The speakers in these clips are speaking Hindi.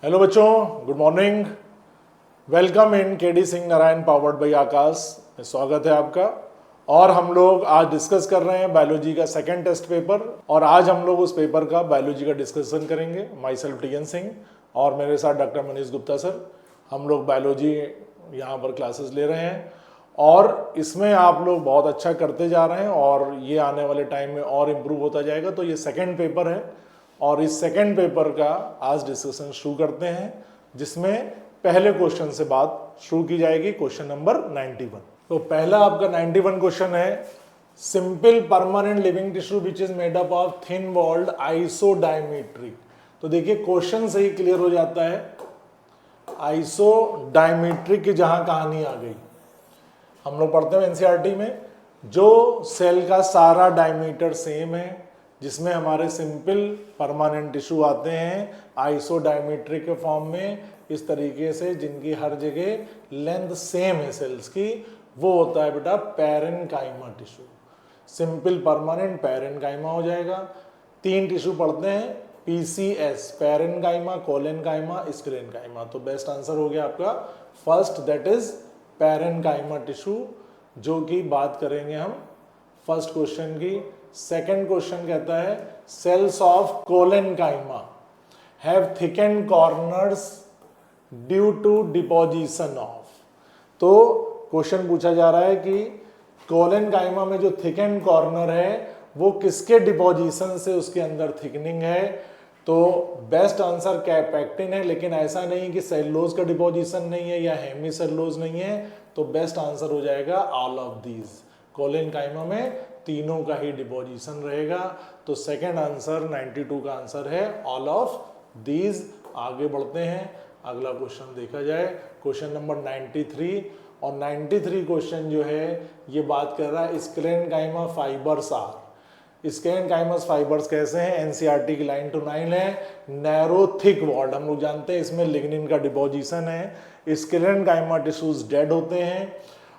हेलो बच्चों, good morning. Welcome in KD Singh Narayan powered by Aakash. स्वागत है आपका। और हम लोग आज डिस्कस कर रहे हैं बायोलॉजी का सेकंड टेस्ट पेपर, और आज हम लोग उस पेपर का बायोलॉजी का डिस्कशन करेंगे। Myself T N Singh और मेरे साथ डॉक्टर मनीष गुप्ता सर। हम लोग बायोलॉजी यहाँ पर क्लासेस ले रहे हैं और इसमें आप लोग बहुत अच्छा करते जा रहे हैं और ये आने वाले टाइम में और इम्प्रूव होता जाएगा। तो ये सेकेंड पेपर है और इस सेकेंड पेपर का आज डिस्कशन शुरू करते हैं, जिसमें पहले क्वेश्चन से बात शुरू की जाएगी। Question number 91। तो पहला आपका 91 क्वेश्चन है, simple permanent living tissue which is made up of thin walled isodiametric. तो देखिए क्वेश्चन से ही क्लियर हो जाता है, आइसोडायमेट्रिक की जहां कहानी आ गई। हम लोग पढ़ते हैं एनसीईआरटी में, जो सेल का सारा डायमीटर सेम है, जिसमें हमारे सिंपल परमानेंट टिश्यू आते हैं आइसोडायमेट्रिक के फॉर्म में, इस तरीके से, जिनकी हर जगह लेंथ सेम है सेल्स की, वो होता है बेटा parenchyma tissue. Simple permanent parenchyma हो जाएगा। 3 टिश्यू पढ़ते हैं, पीसीएस, पैरेन्काइमा, कोलेनकाइमा, स्क्लेरेन्काइमा। तो बेस्ट आंसर हो गया आपका first, that is parenchyma tissue, जो कि बात करेंगे हम फर्स्ट क्वेश्चन की। सेकेंड क्वेश्चन कहता है, cells of collenchyma have thickened corners due to deposition of. तो क्वेश्चन पूछा जा रहा है कि कोलेनकाइमा में जो थिकेंड कॉर्नर है वो किसके डिपोजिशन से उसके अंदर थिकनिंग है। तो बेस्ट आंसर कैपेक्टिन है, लेकिन ऐसा नहीं कि सेलुलोज का डिपोजिशन नहीं है या हेमीसेलुलोज नहीं है। तो बेस्ट आंसर हो जाएगा ऑल ऑफ दीज। कोलेनकाइमा में तीनों का ही डिपोजिशन रहेगा। तो सेकंड आंसर 92 का आंसर है ऑल ऑफ दीज। आगे बढ़ते हैं, अगला क्वेश्चन देखा जाए, क्वेश्चन नंबर 93। और 93 क्वेश्चन जो है ये बात कर रहा है स्क्लेरेन्काइमा फाइबर्स आर। स्क्लेरेन्काइमस फाइबर्स कैसे हैं? एनसीईआरटी की लाइन टू 9 है, नैरो थिक वॉल्ड। हम लोग जानते हैं इसमें लिग्निन का डिपोजिशन है। स्क्लेरेन्काइमा टिश्यूज डेड होते हैं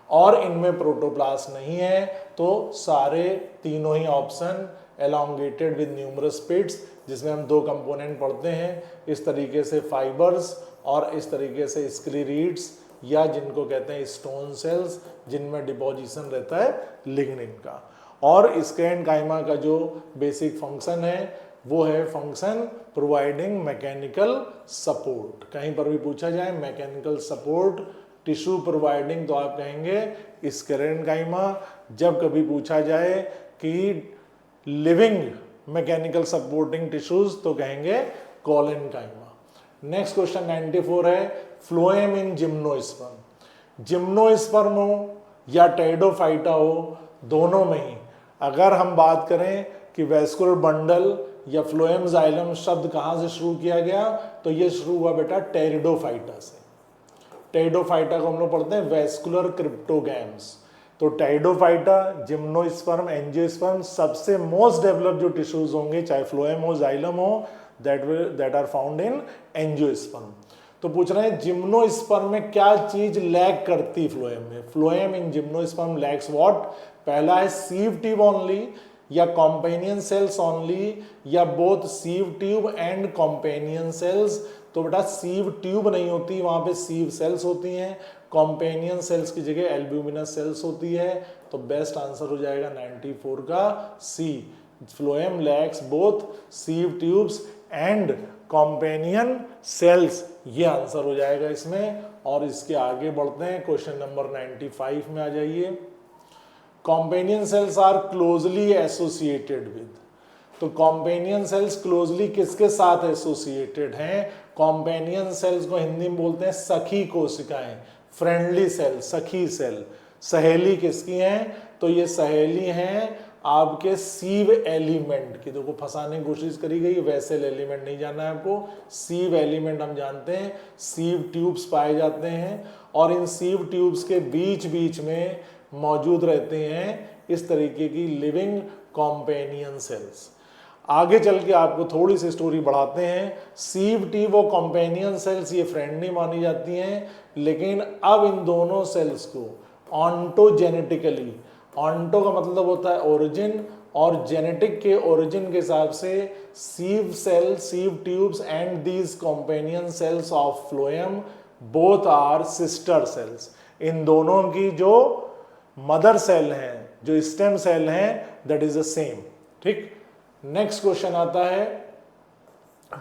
और इनमें प्रोटोप्लास्ट नहीं है। तो सारे तीनों ही ऑप्शन एलोंगेटेड विद न्यूमरस पिट्स, जिसमें हम 2 कंपोनेंट पढ़ते हैं, इस तरीके से फाइबर्स और इस तरीके से स्क्लेरीड्स, या जिनको कहते हैं स्टोन सेल्स, जिनमें डिपोजिशन रहता है लिग्निन का। और स्क्लेरेन्काइमा का जो बेसिक फंक्शन है वो है फंक्शन प्रोवाइडिंग मैकेनिकल सपोर्ट। कहीं पर भी पूछा जाए मैकेनिकल सपोर्ट टिश्यू प्रोवाइडिंग, तो आप कहेंगे स्क्लेरेन्काइमा। जब कभी पूछा जाए कि लिविंग मैकेनिकल सपोर्टिंग टिश्यूज, तो कहेंगे कोलेनकाइमा। नेक्स्ट क्वेश्चन 94 है, फ्लोएम इन जिम्नोस्पर्म। जिम्नोस्पर्म हो या टेरिडोफाइटा हो, दोनों में ही अगर हम बात करें कि वेस्कुलर बंडल या फ्लोएम जाइलम शब्द कहाँ से शुरू किया गया, तो ये शुरू हुआ बेटा टेरिडोफाइटा से। टेरिडोफाइटा को हम लोग पढ़ते हैं वेस्कुलर क्रिप्टोगैम्स। तो टेरिडोफाइटा, जिम्नोस्पर्म, एंजियोस्पर्म, सबसे मोस्ट डेवलप्ड जो टिश्यूज होंगे, चाहे फ्लोएम हो जाइलम हो, that are found in angiosperm. तो पूछ रहे हैं जिम्नोस्पर्म में क्या चीज लैक करती फ्लोएम में। Phloem in gymnosperm lacks what? पहला है सीव ट्यूब ओनली, या कॉम्पेनियन सेल्स ओनली, या both sieve tube and companion cells. तो बेटा सीव ट्यूब नहीं होती, वहां पे सीव सेल्स होती हैं। कॉम्पेनियन सेल्स की जगह एल्ब्यूमिनस सेल्स होती है। तो बेस्ट आंसर हो जाएगा 94 का C, phloem lacks both sieve tubes and companion cells. ये आंसर हो जाएगा इसमें। और इसके आगे बढ़ते हैं, क्वेश्चन नंबर 95 में आ जाइए। Companion cells are closely associated with. तो कॉम्पेनियन सेल्स क्लोजली किसके साथ एसोसिएटेड हैं? कॉम्पेनियन सेल्स को हिंदी में बोलते हैं सखी कोशिकाएं, फ्रेंडली सेल, सखी सेल। सहेली किसकी हैं? तो ये सहेली हैं आपके सीव एलिमेंट की। देखो फंसाने की कोशिश करी गई, वेसेल एलिमेंट नहीं जानना है आपको, सीव एलिमेंट हम जानते हैं। सीव ट्यूब्स पाए जाते हैं और इन सीव ट्यूब्स के बीच बीच में मौजूद रहते हैं इस तरीके की लिविंग कॉम्पेनियन सेल्स। आगे चल के आपको थोड़ी सी स्टोरी बढ़ाते हैं। सीव ट्यूब और कॉम्पेनियन सेल्स ये फ्रेंडली मानी जाती हैं, लेकिन अब इन दोनों सेल्स को ऑन्टोजेनेटिकली, ऑन्टो का मतलब होता है ओरिजिन, और जेनेटिक के ओरिजिन के हिसाब से sieve cell, sieve tubes and these companion cells of phloem both are sister cells. इन दोनों की जो मदर सेल हैं, जो स्टेम सेल हैं, दैट इज द सेम। ठीक, नेक्स्ट क्वेश्चन आता है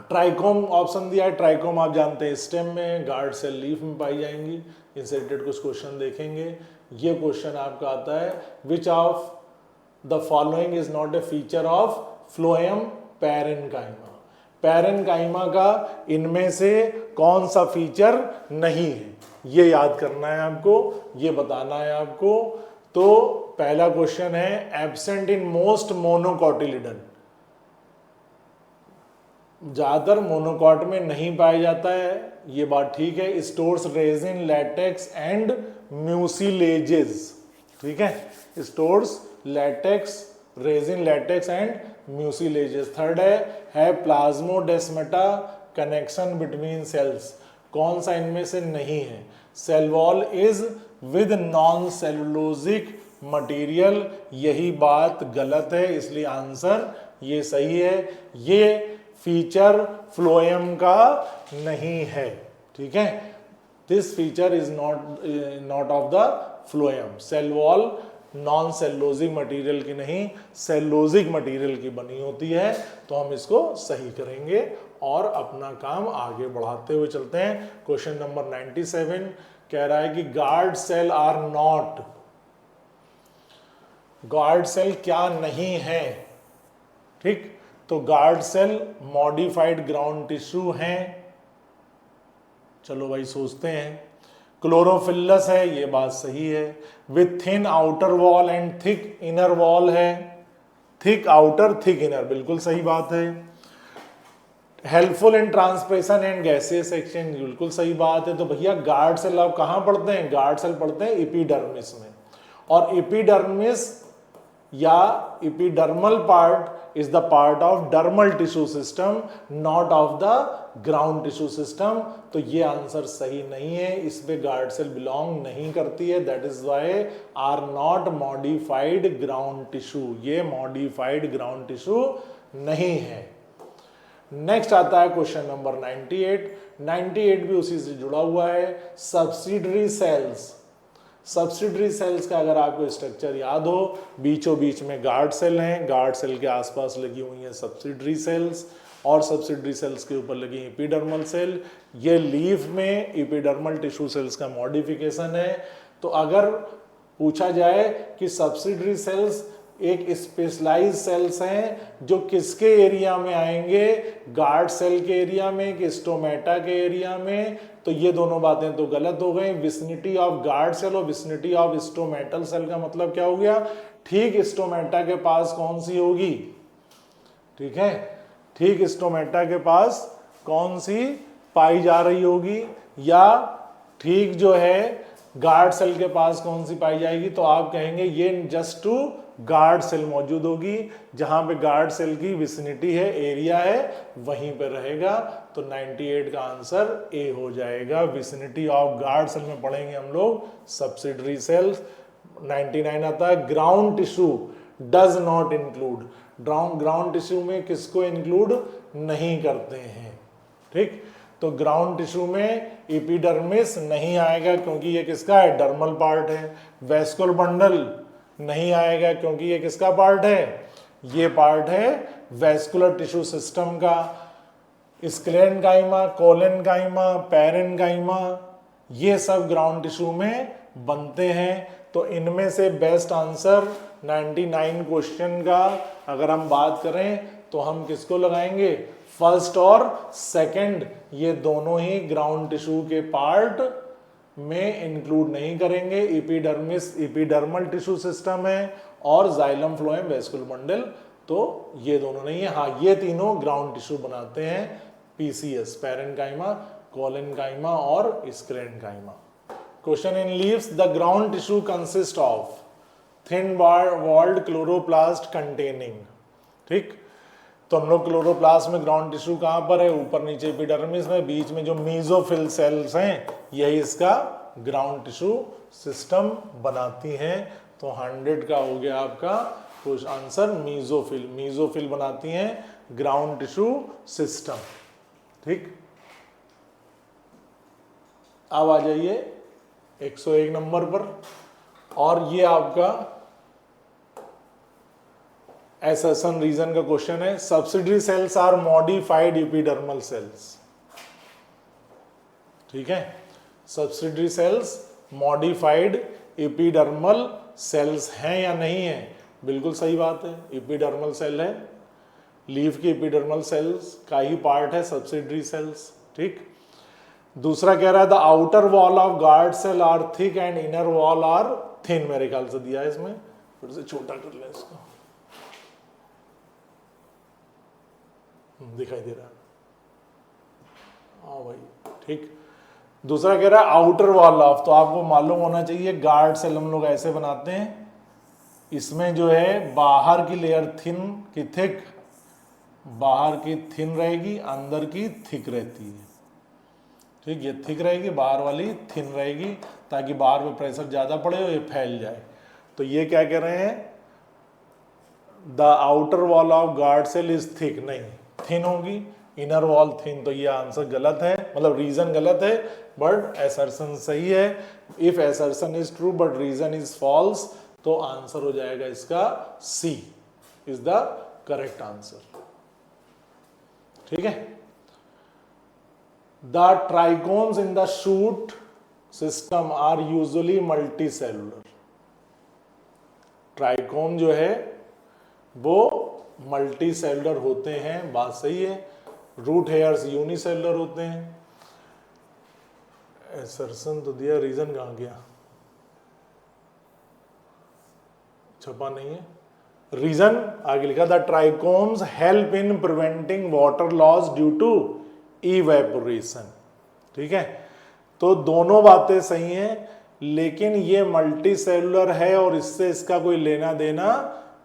ट्राइकोम। ऑप्शन दिया है ट्राइकोम, आप जानते हैं स्टेम में, गार्ड सेल लीफ में पाई जाएंगी। इनसे रिलेटेड कुछ क्वेश्चन देखेंगे। ये क्वेश्चन आपका आता है which of the following is not a feature of phloem parenchyma. Parenchyma का इनमें से कौन सा फीचर नहीं है, ये याद करना है आपको, ये बताना है आपको। तो पहला क्वेश्चन है एब्सेंट इन मोस्ट मोनोकॉटिलिडन, ज्यादातर मोनोकॉट में नहीं पाया जाता है, ये बात ठीक है। Stores resin, latex and mucilages, ठीक है, stores latex, resin, latex and mucilages. Third है प्लाज्मोडेस्माटा कनेक्शन बिटवीन सेल्स, कौन सा इनमें से नहीं है। Cell wall is with non cellulosic material, यही बात गलत है, इसलिए आंसर ये सही है। ये फीचर फ्लोएम का नहीं है, ठीक है, this feature is not of the phloem. Cell wall non cellulosic material की नहीं, सेलुलोजिक मटेरियल की बनी होती है, तो हम इसको सही करेंगे और अपना काम आगे बढ़ाते हुए चलते हैं। क्वेश्चन नंबर 97 कह रहा है कि guard cell are not, guard cell क्या नहीं है। ठीक, तो guard cell modified ground tissue हैं। चलो भाई सोचते हैं। क्लोरोफिलस है, ये बात सही है। With thin outer wall and thick inner wall है, थिक आउटर थिक इनर, बिल्कुल सही बात है। Helpful in transpiration and gaseous exchange, बिल्कुल सही बात है। तो भैया गार्ड सेल आप कहां पढ़ते हैं, गार्ड सेल पढ़ते हैं एपिडर्मिस में, और एपिडर्मिस या epidermal part is the part of dermal tissue system, not of the ground tissue system। तो ये आंसर सही नहीं है, इसमें गार्ड सेल बिलोंग नहीं करती है, that is why are not modified ground tissue, ये modified ground tissue नहीं है। नेक्स्ट आता है क्वेश्चन नंबर 98। 98 भी उसी से जुड़ा हुआ है। सब्सिडरी सेल्स, सब्सिडरी सेल्स का अगर आपको स्ट्रक्चर याद हो, बीचों बीच में गार्ड सेल हैं, गार्ड सेल के आसपास लगी हुई हैं सब्सिडरी सेल्स, और सब्सिडरी सेल्स के ऊपर लगी एपिडर्मल सेल। ये लीफ में एपिडर्मल टिश्यू सेल्स का मॉडिफिकेशन है। तो अगर पूछा जाए कि सब्सिडरी सेल्स एक स्पेशलाइज सेल्स हैं जो किसके एरिया में आएंगे, गार्ड सेल के एरिया में कि स्टोमेटा के एरिया में, तो ये दोनों बातें तो गलत हो गई। विसिनिटी ऑफ गार्ड सेल और विसिनिटी ऑफ स्टोमेटल सेल का मतलब क्या हो गया, ठीक स्टोमेटा के पास कौन सी होगी, ठीक है, ठीक स्टोमेटा के पास कौन सी पाई जा रही होगी, या ठीक जो है गार्ड सेल के पास कौन सी पाई जाएगी। तो आप कहेंगे ये जस्ट टू गार्ड सेल मौजूद होगी, जहां पे गार्ड सेल की विसिनिटी है, एरिया है, वहीं पे रहेगा। तो 98 का आंसर ए हो जाएगा। विसिनिटी ऑफ गार्ड सेल में पढ़ेंगे हम लोग सब्सिडरी सेल्स। 99 आता है ground tissue does not include, ground tissue में किसको इंक्लूड नहीं करते हैं। ठीक, तो ग्राउंड टिश्यू में एपिडर्मिस नहीं आएगा क्योंकि ये किसका है, डर्मल पार्ट है। वेस्कुलर बंडल नहीं आएगा क्योंकि ये किसका पार्ट है, ये पार्ट है वेस्कुलर टिश्यू सिस्टम का। स्क्लेरेन्काइमा, कोलेन्काइमा, पैरेन्काइमा, ये सब ग्राउंड टिश्यू में बनते हैं। तो इनमें से बेस्ट आंसर 99 क्वेश्चन का अगर हम बात करें तो हम किसको लगाएंगे, फर्स्ट और सेकंड, ये दोनों ही ग्राउंड टिश्यू के पार्ट में इंक्लूड नहीं करेंगे। एपिडर्मिस एपिडर्मल टिश्यू सिस्टम है और जाइलम फ्लोएम वेस्कुलर बंडल, तो ये दोनों नहीं है। हाँ, ये तीनों ग्राउंड टिश्यू बनाते हैं, पीसीएस, पैरेन्काइमा, कोलेन्काइमा और sclerenchyma. Question in leaves, the ground tissue consist of thin walled chloroplast containing. ठीक, तो हम लोग क्लोरोप्लास्ट में ग्राउंड टिश्यू कहां पर है, ऊपर नीचे एपिडर्मिस में, बीच में जो मीजोफिल सेल्स हैं यही इसका ग्राउंड टिश्यू सिस्टम बनाती हैं। तो 100 का हो गया आपका कुछ आंसर मीजोफिल, मीजोफिल बनाती हैं ग्राउंड टिश्यू सिस्टम। ठीक, अब आ जाइए 101 नंबर पर, और ये आपका एसर्शन रीजन का क्वेश्चन है। Subsidiary cells are modified epidermal cells. ठीक है, subsidiary cells modified epidermal cells हैं या नहीं है? बिल्कुल सही बात है, एपिडर्मल सेल है, लीफ की एपिडर्मल सेल्स का ही पार्ट है सब्सिडरी सेल्स। ठीक, दूसरा कह रहा है the outer wall of guard cell are thick and inner wall are thin. मेरे ख्याल से दिया है इसमें, फिर से छोटा कर ले इसको, दिखाई दे रहा है? हाँ भाई, ठीक। दूसरा कह रहा है आउटर वॉल ऑफ, तो आपको मालूम होना चाहिए गार्ड सेल हम लोग ऐसे बनाते हैं, इसमें जो है बाहर की लेयर थिन की थिक, बाहर की थिन रहेगी, अंदर की थिक रहती है। ठीक, ये थिक रहेगी, बाहर वाली थिन रहेगी, ताकि बाहर में प्रेशर ज्यादा पड़े और ये फैल जाए। तो ये क्या कह रहे हैं, the outer wall of guard cell is thick, नहीं, थिन होगी, इनर वॉल थिन। तो ये आंसर गलत है, मतलब रीजन गलत है बट एसर्शन सही है। If assertion is true but reason is false, तो आंसर हो जाएगा इसका C is the correct answer. ठीक है, the trichomes in the shoot system are usually multicellular. Trichome जो है वो मल्टी सेलुलर होते हैं, बात सही है। रूट हेयर्स यूनिसेलुलर होते हैं। एसर्शन तो दिया, रीजन कहां गया, छपा नहीं है। रीजन आगे लिखा the trichomes help in preventing water loss due to evaporation. ठीक है, तो दोनों बातें सही हैं, लेकिन ये मल्टी सेलुलर है और इससे इसका कोई लेना देना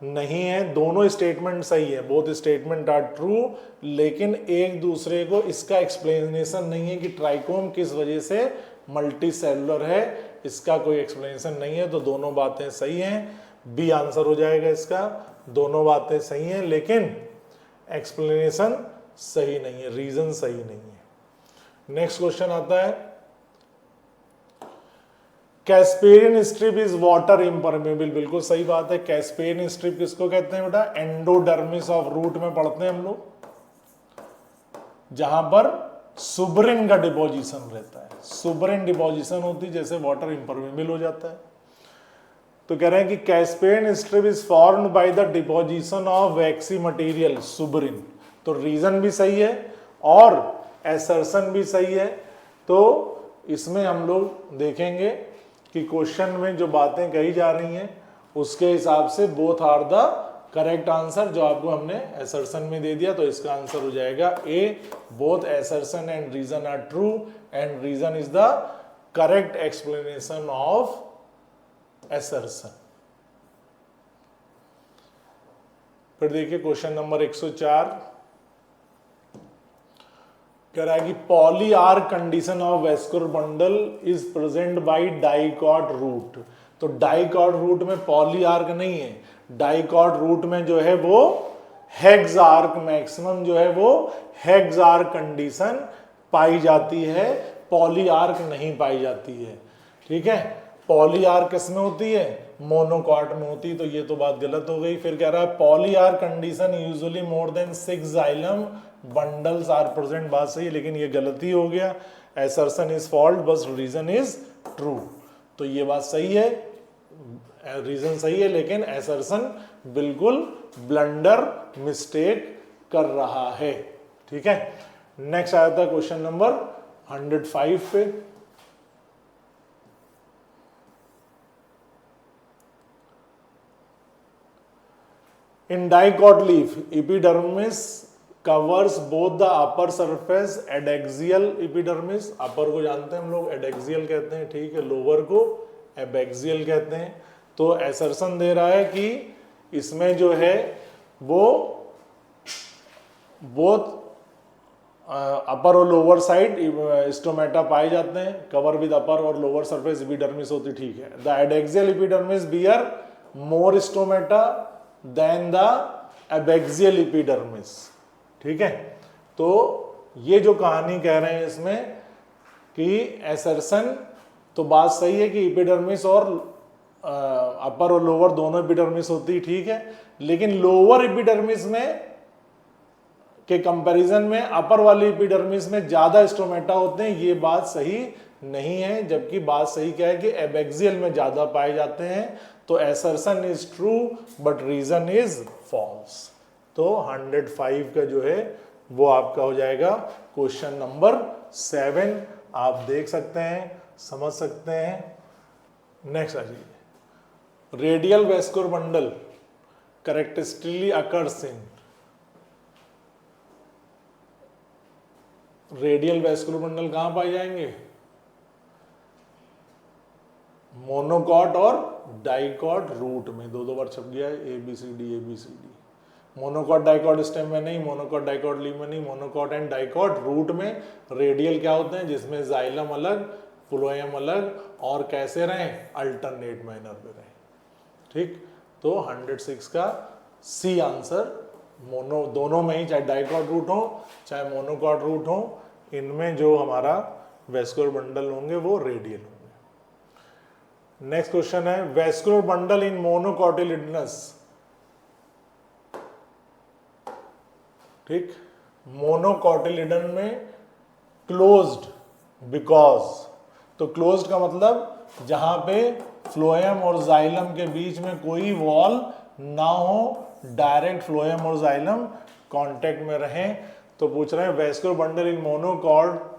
नहीं है। दोनों स्टेटमेंट सही है, बोथ स्टेटमेंट आर ट्रू, लेकिन एक दूसरे को इसका एक्सप्लेनेशन नहीं है कि ट्राइकोन किस वजह से मल्टी सेलुलर है, इसका कोई एक्सप्लेनेशन नहीं है। तो दोनों बातें सही हैं, बी आंसर हो जाएगा इसका। दोनों बातें सही हैं लेकिन एक्सप्लेनेशन सही नहीं है, रीजन सही नहीं है। नेक्स्ट क्वेश्चन आता है, Casparian strip is water impermeable. बिल्कुल सही बात है। कैस्पेरियन स्ट्रिप किसको कहते हैं बेटा? एंडोडर्मिस ऑफ रूट में पढ़ते हैं हम लोग, जहां पर सुबरिन का डिपोजिशन रहता है। सुबरिन डिपोजिशन होती है, जैसे वाटर इम्परमेबल हो जाता है। तो कह रहे हैं कि Casparian strip is formed by the deposition of vaccine material सुबरिन। तो रीजन भी सही है और एसर्शन भी सही है। तो इसमें हम लोग देखेंगे कि क्वेश्चन में जो बातें कही जा रही हैं उसके हिसाब से both are the correct answer, जो आपको हमने एसर्शन में दे दिया। तो इसका आंसर हो जाएगा A, both assertion and reason are true and reason is the correct explanation of assertion. फिर देखिए क्वेश्चन नंबर 104 कह रहा है कि polyarch condition of vascular bundle is present by dicot root. तो डाइकॉट रूट में पॉली आर्क नहीं है, डाइकॉट रूट में जो है वो हेक्स आर्क, मैक्सिमम जो है वो हेक्स आर्क कंडीशन पाई जाती है, पॉली आर्क नहीं पाई जाती है। ठीक है, पॉली आर्क किस में होती है? मोनोकॉट में होती है। तो ये तो बात गलत हो गई। फिर कह रहा है poly arch condition usually more than 6 xylem bundles are present. बात सही है, लेकिन ये गलती हो गया। एसर्शन इज फॉल्ट, बस रीजन इज ट्रू। तो ये बात सही है, रीजन सही है, लेकिन एसर्शन बिल्कुल ब्लंडर मिस्टेक कर रहा है। ठीक है, नेक्स्ट आया था क्वेश्चन नंबर 105 पे। In dicot leaf, epidermis covers both the upper surface, adaxial epidermis, upper को जानते हैं हम लोग adaxial कहते हैं, ठीक है, लोअर को abaxial कहते हैं। तो assertion दे रहा है कि इसमें जो है वो both अपर और लोअर साइड स्टोमेटा पाए जाते हैं, कवर विद अपर और लोअर सरफेस एपिडर्मिस होती, ठीक है। The adaxial epidermis bear more stomata than the abaxial epidermis. ठीक है, तो ये जो कहानी कह रहे हैं इसमें कि एसर्शन, तो बात सही है कि एपिडर्मिस और अपर और लोअर दोनों एपिडर्मिस होती, ठीक है, लेकिन लोअर एपिडर्मिस में के कंपैरिजन में अपर वाली एपिडर्मिस में ज्यादा स्टोमेटा होते हैं, ये बात सही नहीं है, जबकि बात सही क्या है कि एबैक्सियल में ज्यादा पाए जाते हैं। तो assertion is true but reason is false. तो 105 का जो है वो आपका हो जाएगा क्वेश्चन नंबर 7। आप देख सकते हैं, समझ सकते हैं। नेक्स्ट आ जाइए। Radial vascular bundle characteristically occurs in, radial vascular bundle कहां पाए जाएंगे? मोनोकॉट और डाइकॉट रूट में, दो बार छप गया है, ABCD। मोनोकॉट डाइकॉट स्टेम में नहीं, मोनोकॉट डाइकॉट लीफ में नहीं, मोनोकॉट एंड डाइकॉट रूट में। रेडियल क्या होते हैं? जिसमें जाइलम अलग, फ्लोएम अलग, और कैसे रहें? अल्टरनेट मैनर में रहें। ठीक, तो 106 का सी आंसर। मोनो दोनों में ही, चाहे डाइकॉट रूट हो चाहे मोनोकॉट रूट हो, इनमें जो हमारा वेस्कुलर बंडल होंगे वो रेडियल होंगे। नेक्स्ट क्वेश्चन है, वेस्कुलर बंडल इन मोनोकॉटिलिडनस। ठीक, मोनोकॉटिलिडन में क्लोज्ड बिकॉज, तो क्लोज्ड का मतलब जहां पे फ्लोएम और जाइलम के बीच में कोई वॉल ना हो, डायरेक्ट फ्लोएम और जाइलम कांटेक्ट में रहें। तो पूछ रहे हैं vascular bundle in monocot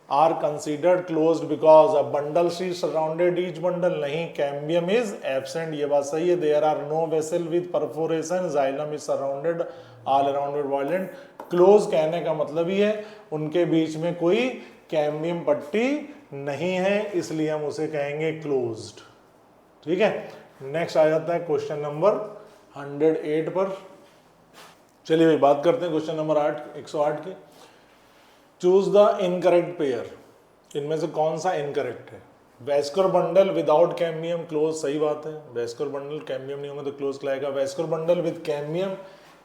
are considered closed because a bundle sheath surrounded each bundle. नहीं, कैम्बियम इज एब्सेंट, ये बात सही है। There are no vessel with perforation, xylem is surrounded all around violent. Close कहने का मतलब ही है उनके बीच में कोई कैम्बियम पट्टी नहीं है, इसलिए हम उसे कहेंगे क्लोज्ड। ठीक है, नेक्स्ट आ जाता है क्वेश्चन नंबर 108 पर। चलिए भाई बात करते हैं क्वेश्चन नंबर 108 की। चूज द इनकरेक्ट पेयर, इनमें से कौन सा इनकरेक्ट है? Vascular bundle without cambium close, सही बात है। वेस्कुलर बंडल कैम्बियम नहीं होंगे तो क्लोज कहलाएगा। Vascular bundle with cambium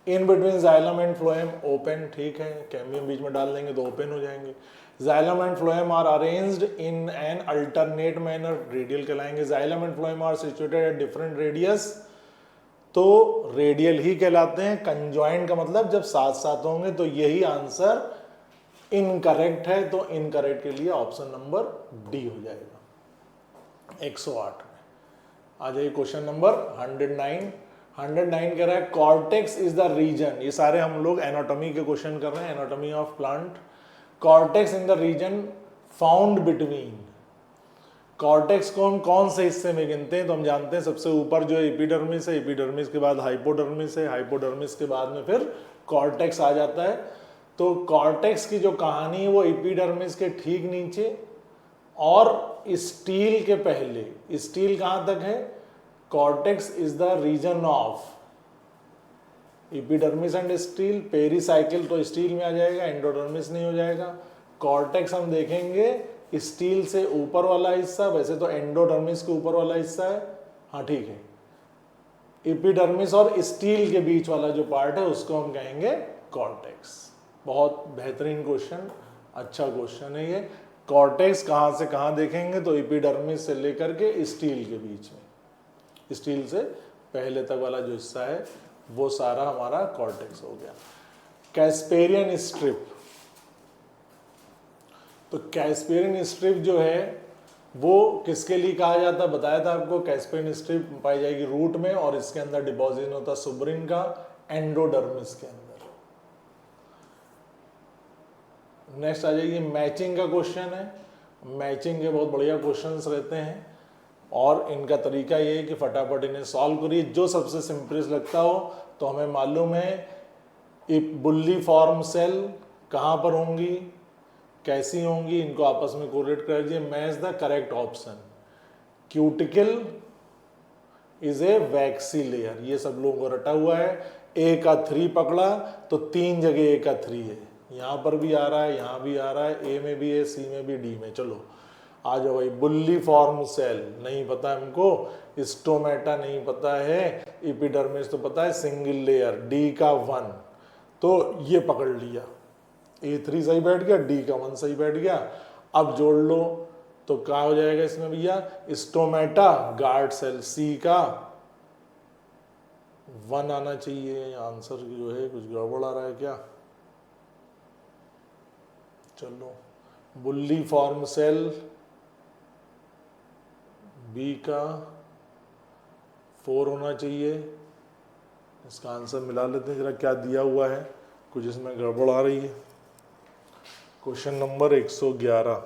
in between xylem and phloem open, ठीक है, कैम्बियम बीच में डाल देंगे तो ओपन हो जाएंगे। Xylem and phloem are arranged in an alternate manner, radial कहलाएंगे। Xylem and phloem are situated at different radius, तो रेडियल ही कहलाते हैं। कंजॉइंट का मतलब जब साथ साथ होंगे, तो यही आंसर इनकरेक्ट है, तो इनकरेक्ट के लिए ऑप्शन नंबर डी हो जाएगा 108 में। आ जाइए क्वेश्चन नंबर 109 कह रहा है कॉर्टेक्स इज द रीजन, ये सारे हम लोग एनाटॉमी के क्वेश्चन कर रहे हैं, anatomy of plant. Cortex in the region found between, cortex को हम कौन से हिस्से में गिनते हैं? तो हम जानते हैं सबसे ऊपर जो एपिडर्मिस है, एपिडर्मिस के बाद हाइपोडर्मिस है, हाइपोडर्मिस के बाद में फिर कॉर्टेक्स आ जाता है। तो कॉर्टेक्स की जो कहानी है वो एपिडर्मिस के ठीक नीचे और स्टील के पहले, स्टील कहां तक है? Cortex is the region of epidermis and stele, pericycle तो स्टील में आ जाएगा, एंडोडर्मिस नहीं हो जाएगा। कॉर्टेक्स हम देखेंगे स्टील से ऊपर वाला हिस्सा, वैसे तो एंडोडर्मिस के ऊपर वाला हिस्सा है, हाँ ठीक है। एपिडर्मिस और स्टील के बीच वाला जो पार्ट है उसको हम कहेंगे कॉर्टेक्स। बहुत बेहतरीन क्वेश्चन, अच्छा क्वेश्चन है ये। कॉर्टेक्स कहाँ से कहाँ देखेंगे? तो एपिडर्मिस से लेकर के स्टील के बीच में, स्टील से पहले तक वाला जो हिस्सा है वो सारा हमारा कॉर्टेक्स हो गया। कैस्पेरियन स्ट्रिप, तो कैस्पेरियन स्ट्रिप जो है वो किसके लिए कहा जाता है? बताया था आपको, कैस्पेरियन स्ट्रिप पाई जाएगी रूट में और इसके अंदर डिपॉजिट होता है सुब्रिन का एंडोडर्मिस के अंदर। नेक्स्ट आ जाइए, मैचिंग का क्वेश्चन है। मैचिंग के बहुत बढ़िया क्वेश्चंस रहते हैं और इनका तरीका ये है कि फटाफट इन्हें सॉल्व करिए, जो सबसे सिंपलेस्ट लगता हो। तो हमें मालूम है बुल्ली फॉर्म सेल कहाँ पर होंगी, कैसी होंगी, इनको आपस में कोरिलेट कर दीजिए। Match the correct option, cuticle is a waxy layer, ये सब लोगों को रटा हुआ है। ए का 3 पकड़ा तो 3 जगह ए का 3 है, यहाँ पर भी आ रहा है, यहाँ भी आ रहा है, ए में भी है, सी में भी, डी में। चलो आ जाओ भाई। बुल्ली फॉर्म सेल नहीं पता हमको, स्टोमेटा नहीं पता है, एपिडर्मिस तो पता है सिंगल लेयर, डी का 1, तो ये पकड़ लिया, A3 सही बैठ गया, डी का 1 सही बैठ गया। अब जोड़ लो तो क्या हो जाएगा इसमें भैया, स्टोमेटा गार्ड सेल सी का 1 आना चाहिए। आंसर जो है कुछ गड़बड़ आ रहा है क्या, चलो बुल्ली फॉर्म सेल बी का 4 होना चाहिए। इसका आंसर मिला लेते हैं जरा, क्या दिया हुआ है, कुछ इसमें गड़बड़ आ रही है। क्वेश्चन नंबर 111,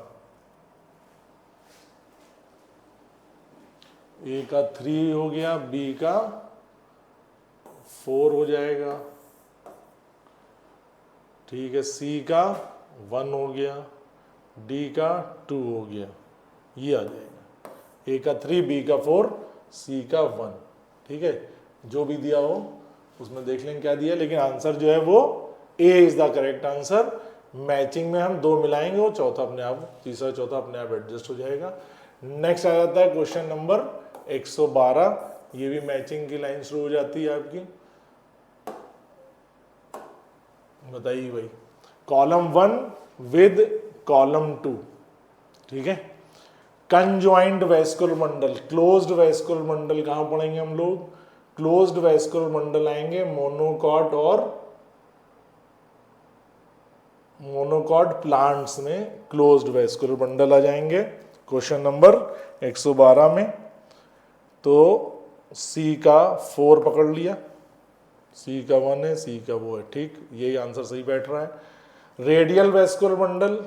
ए का 3 हो गया, बी का 4 हो जाएगा, ठीक है, सी का 1 हो गया, डी का 2 हो गया, ये आ जाएगा, ए का 3, बी का 4, सी का 1, ठीक है। जो भी दिया हो उसमें देख लेंगे क्या दिया, लेकिन आंसर जो है वो A is the correct answer. Matching में हम 2 मिलाएंगे, वो चौथा अपने आप, तीसरा चौथा अपने आप एडजस्ट हो जाएगा। नेक्स्ट आ जाता है क्वेश्चन नंबर 112, ये भी मैचिंग की लाइन शुरू हो जाती है आपकी। बताइए भाई, कॉलम 1 विद कॉलम 2, ठीक है। कंजॉइंट वेस्कुलर मंडल, क्लोज्ड वेस्कुलर मंडल कहां पढ़ेंगे हम लोग, क्लोज्ड वेस्कुलर मंडल आएंगे मोनोकॉट और मोनोकॉट प्लांट्स में क्लोज्ड वेस्कुलर मंडल आ जाएंगे क्वेश्चन नंबर 112 में। तो सी का 4 पकड़ लिया, सी का 1 है, सी का वो है, ठीक, यही आंसर सही बैठ रहा है। रेडियल वेस्कुलर मंडल,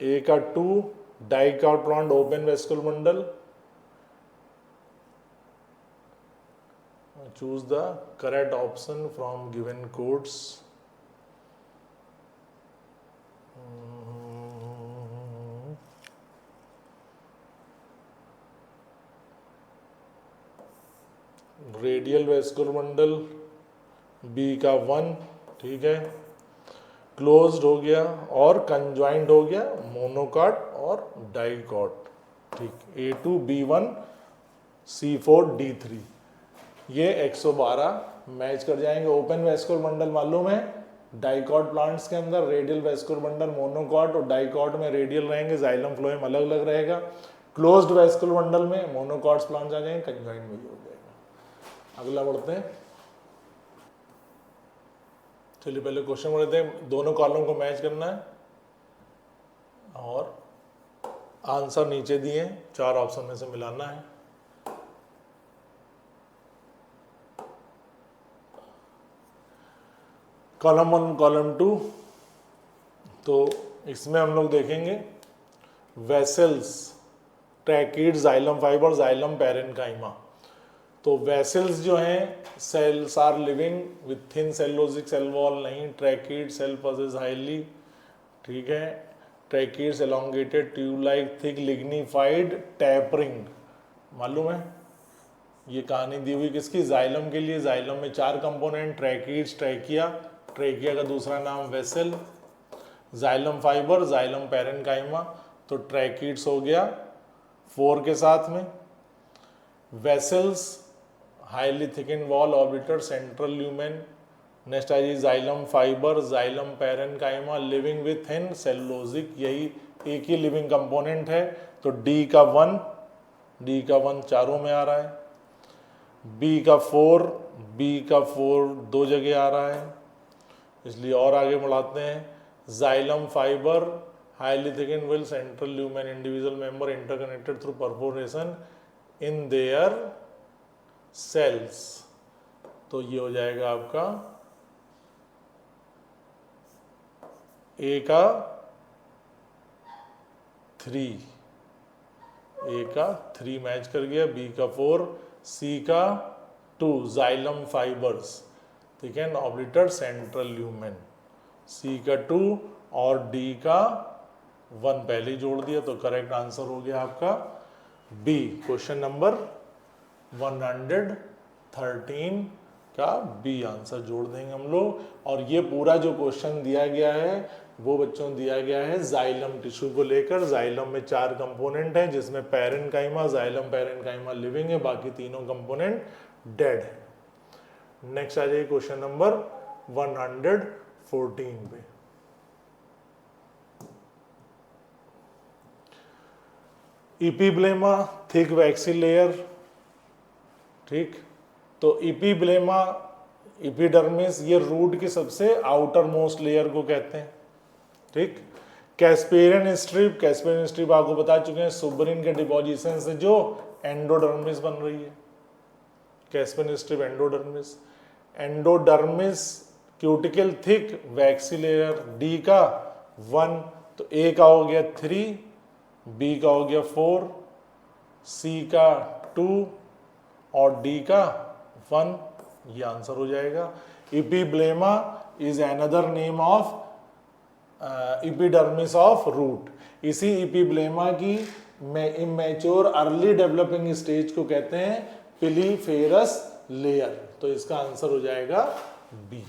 ए का 2, dicot plant open vascular bundle, choose the correct option from given codes। Radial vascular bundle B का 1, ठीक है, क्लोज्ड हो गया और कंजॉइंट हो गया मोनोकॉट और डाइकॉट, ठीक, A2 B1 C4 D3, ये 112 मैच कर जाएंगे। ओपन वेस्कुलर मंडल मालूम है, डाइकॉट प्लांट्स के अंदर रेडियल वेस्कुलर मंडल मोनोकॉट और डाइकॉट में रेडियल रहेंगे, जाइलम फ्लोएम अलग अलग रहेगा। क्लोज्ड वेस्कुलर मंडल में मोनोकॉट्स प्लांट्स आ जाएंगे, कंजॉइंट में ही हो जाएगा। अगला बढ़ते हैं, चलिए पहले क्वेश्चन बढ़ते हैं, दोनों कॉलम को मैच करना है और आंसर नीचे दिए 4 ऑप्शन में से मिलाना है। कॉलम 1 कॉलम 2, तो इसमें हम लोग देखेंगे vessels, tracheid, xylem fibre, xylem parenchyma. तो वेसल्स जो हैं, cells are living with thin cellulosic cell wall, नहीं, ट्रैकिड सेल पजेस हाईली, ठीक है, tracheids elongated tube like thick lignified tapering, मालूम है ये कहानी दी हुई किसकी, जाइलम के लिए। जाइलम में 4 कंपोनेंट, ट्रैकिड्स, ट्रैकिया, ट्रैकिया का दूसरा नाम vessel, xylem fibre, xylem parenchyma, तो ट्रैकिड्स हो गया 4 के साथ में, vessels highly thicken wall orbiter central lumen, next I xylem fibre, xylem parenchyma living with in cellulosic, यही एक ही लिविंग कंपोनेंट है, तो डी का 1, डी का 1 चारों में आ रहा है, बी का 4, बी का 4 2 जगह आ रहा है, इसलिए और आगे बढ़ाते हैं, xylem fibre highly thicken will central lumen individual member interconnected through perforation in their cells, तो ये हो जाएगा आपका ए का 3, ए का 3 मैच कर गया, बी का 4, सी का 2 जाइलम फाइबर्स, ठीक है, ऑर्बिटर सेंट्रल ल्यूमेन, सी का 2 और डी का 1 पहले ही जोड़ दिया, तो करेक्ट आंसर हो गया आपका बी। क्वेश्चन नंबर 113 का बी आंसर जोड़ देंगे हम लोग। और ये पूरा जो क्वेश्चन दिया गया है वो बच्चों दिया गया है जाइलम टिश्यू को लेकर। जाइलम में 4 कंपोनेंट हैं जिसमें पैरेन्काइमा, जाइलम पैरेन्काइमा लिविंग है, बाकी तीनों कंपोनेंट डेड है। नेक्स्ट आ जाइए क्वेश्चन नंबर 114 पे। इपीब्लेमा थिक वैक्सी लेयर, ठीक, तो इपीब्लेमा इपीडर्मिस ये रूट की सबसे आउटर मोस्ट लेयर को कहते हैं, ठीक। कैस्पेरियन स्ट्रिप आपको बता चुके हैं, सुबरिन के डिपोजिशन से जो एंडोडर्मिस बन रही है, Casparian strip endodermis cuticle thick waxy layer, D का 1, तो ए का हो गया 3, बी का हो गया 4, सी का 2 और डी का 1, ये आंसर हो जाएगा। Epiblema is another name of epidermis of root. इसी इपीब्लेमा की इमेच्योर अर्ली डेवलपिंग स्टेज को कहते हैं पिलीफेरस लेयर, तो इसका आंसर हो जाएगा B.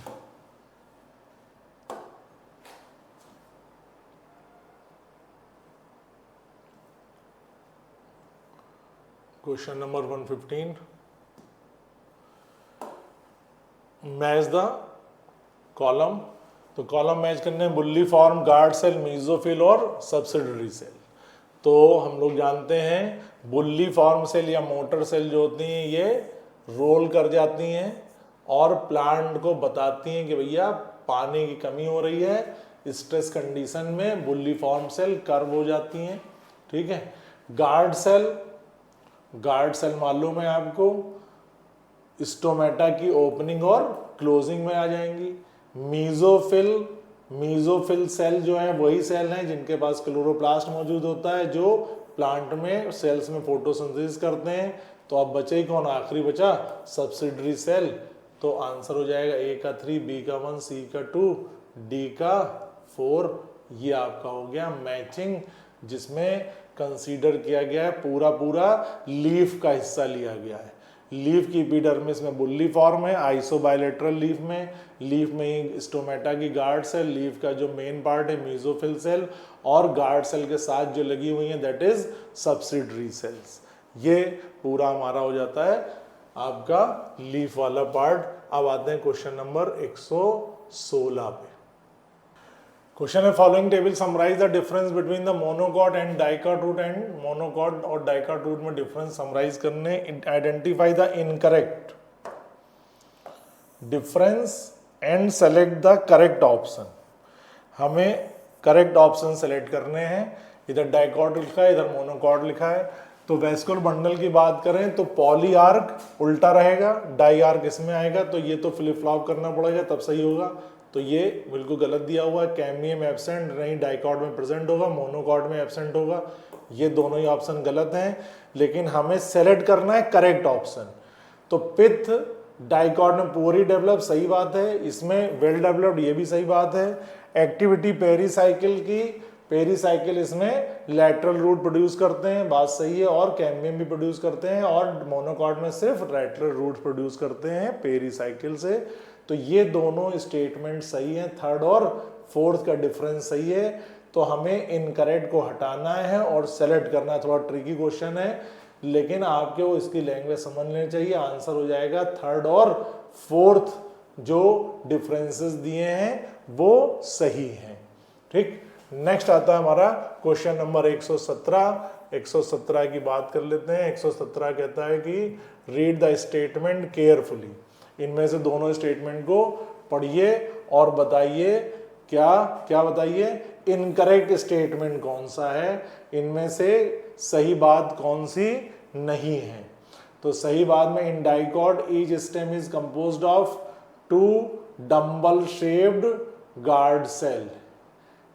Question number 115, match the column, तो कॉलम मैच करने bulliform, guard cell, mesophyll और सब्सिडरी सेल। तो हम लोग जानते हैं बुल्ली फॉर्म सेल या मोटर सेल जो होती हैं ये रोल कर जाती हैं और प्लांट को बताती हैं कि भैया पानी की कमी हो रही है, स्ट्रेस कंडीशन में बुल्ली फॉर्म सेल कर्व हो जाती हैं, ठीक है। गार्ड सेल मालूम है आपको, स्टोमेटा की ओपनिंग और क्लोजिंग में आ जाएंगी। मीजोफिल सेल जो है वही सेल हैं जिनके पास क्लोरोप्लास्ट मौजूद होता है जो प्लांट में सेल्स में फोटोसिंथेसिस करते हैं। तो अब बचे ही कौन, आखिरी बचा सब्सिडरी सेल, तो आंसर हो जाएगा ए का 3, बी का 1, सी का 2, डी का 4। ये आपका हो गया मैचिंग, जिसमें कंसीडर किया गया है पूरा लीफ का हिस्सा लिया गया है। लीफ की एपिडर्मिस में बुल्ली फॉर्म है, आइसोबायलेटरल लीफ में ही स्टोमेटा की गार्ड सेल, लीफ का जो मेन पार्ट है मीजोफिल सेल, और गार्ड सेल के साथ जो लगी हुई है दैट इज सब्सिडरी सेल्स। ये पूरा हमारा हो जाता है आपका लीफ वाला पार्ट। अब आते हैं क्वेश्चन नंबर 116 पे। क्वेश्चन है following table summarise the difference between the monocot and dicot root, and monocot और डाइकॉट रूट में डिफरेंस समराइज करने, identify the incorrect difference and select the correct option. हमें करेक्ट ऑप्शन सेलेक्ट करने हैं, इधर डाइकॉट लिखा है, इधर मोनोकॉट लिखा है। तो वेस्कुलर बंडल की बात करें तो पॉली आर्क उल्टा रहेगा, डाई आर्क इसमें आएगा, तो ये तो फ्लिप फ्लॉप करना पड़ेगा तब सही होगा। तो ये बिल्कुल गलत दिया हुआ है, कैम्बियम एब्सेंट नहीं, डाइकॉट में प्रेजेंट होगा, मोनोकॉट में एब्सेंट होगा। ये दोनों ही ऑप्शन गलत हैं, लेकिन हमें सेलेक्ट करना है करेक्ट ऑप्शन। तो पिथ डाइकॉट में पूरी डेवलप, सही बात है, इसमें वेल डेवलप्ड, ये भी सही बात है। एक्टिविटी पेरीसाइकिल की, पेरीसाइकिल इसमें लैटरल रूट प्रोड्यूस करते हैं, बात सही है, और कैम्बियम भी प्रोड्यूस करते हैं, और मोनोकॉट में सिर्फ लैटरल रूट प्रोड्यूस करते हैं पेरीसाइकिल से। तो ये दोनों स्टेटमेंट सही है, थर्ड और फोर्थ का डिफरेंस सही है। तो हमें इनकरेक्ट को हटाना है और सेलेक्ट करना है। थोड़ा ट्रिकी क्वेश्चन है, लेकिन आपके वो इसकी लैंग्वेज समझ लेनी चाहिए। आंसर हो जाएगा थर्ड और फोर्थ जो डिफरेंसेस दिए हैं वो सही हैं, ठीक। नेक्स्ट आता है हमारा क्वेश्चन नंबर 117। 117 की बात कर लेते हैं। 117 कहता है कि रीड द स्टेटमेंट केयरफुली। इनमें से दोनों स्टेटमेंट को पढ़िए और बताइए क्या बताइए, इनकरेक्ट स्टेटमेंट कौन सा है, इनमें से सही बात कौन सी नहीं है। तो सही बात में, in dicot each stem is composed of 2 dumbbell shaped guard cell.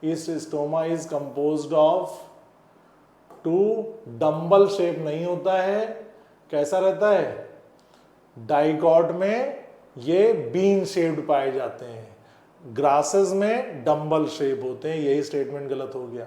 इस stoma is composed of 2 dumbbell shape नहीं होता है, कैसा रहता है, डाइकॉट में ये बीन शेप्ड पाए जाते हैं, ग्रासेस में डम्बल शेप होते हैं। यही स्टेटमेंट गलत हो गया।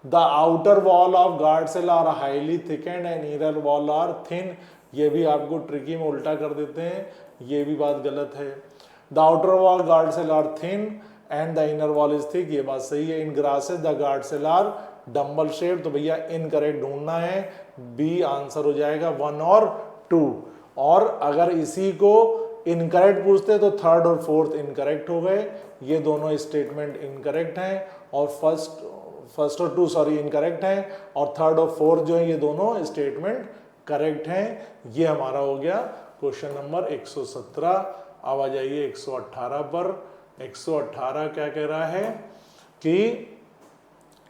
The outer wall of guard cell are highly thickened and inner wall are thin. ये भी आपको ट्रिकी में उल्टा कर देते हैं, ये भी बात गलत है। The outer wall guard cell are thin and the inner wall is thick, ये बात सही है। In grasses the guard cell are dumbbell shape, तो भैया इनकरेक्ट ढूंढना है, बी आंसर हो जाएगा 1 और 2। और अगर इसी को इनकरेक्ट पूछते तो थर्ड और फोर्थ इनकरेक्ट हो गए, ये दोनों स्टेटमेंट इनकरेक्ट हैं, और फर्स्ट और टू सॉरी इनकरेक्ट हैं, और थर्ड और फोर्थ जो है ये दोनों स्टेटमेंट करेक्ट हैं। ये हमारा हो गया क्वेश्चन नंबर 117। अब आ जाइए 118 पर। 118 क्या कह रहा है कि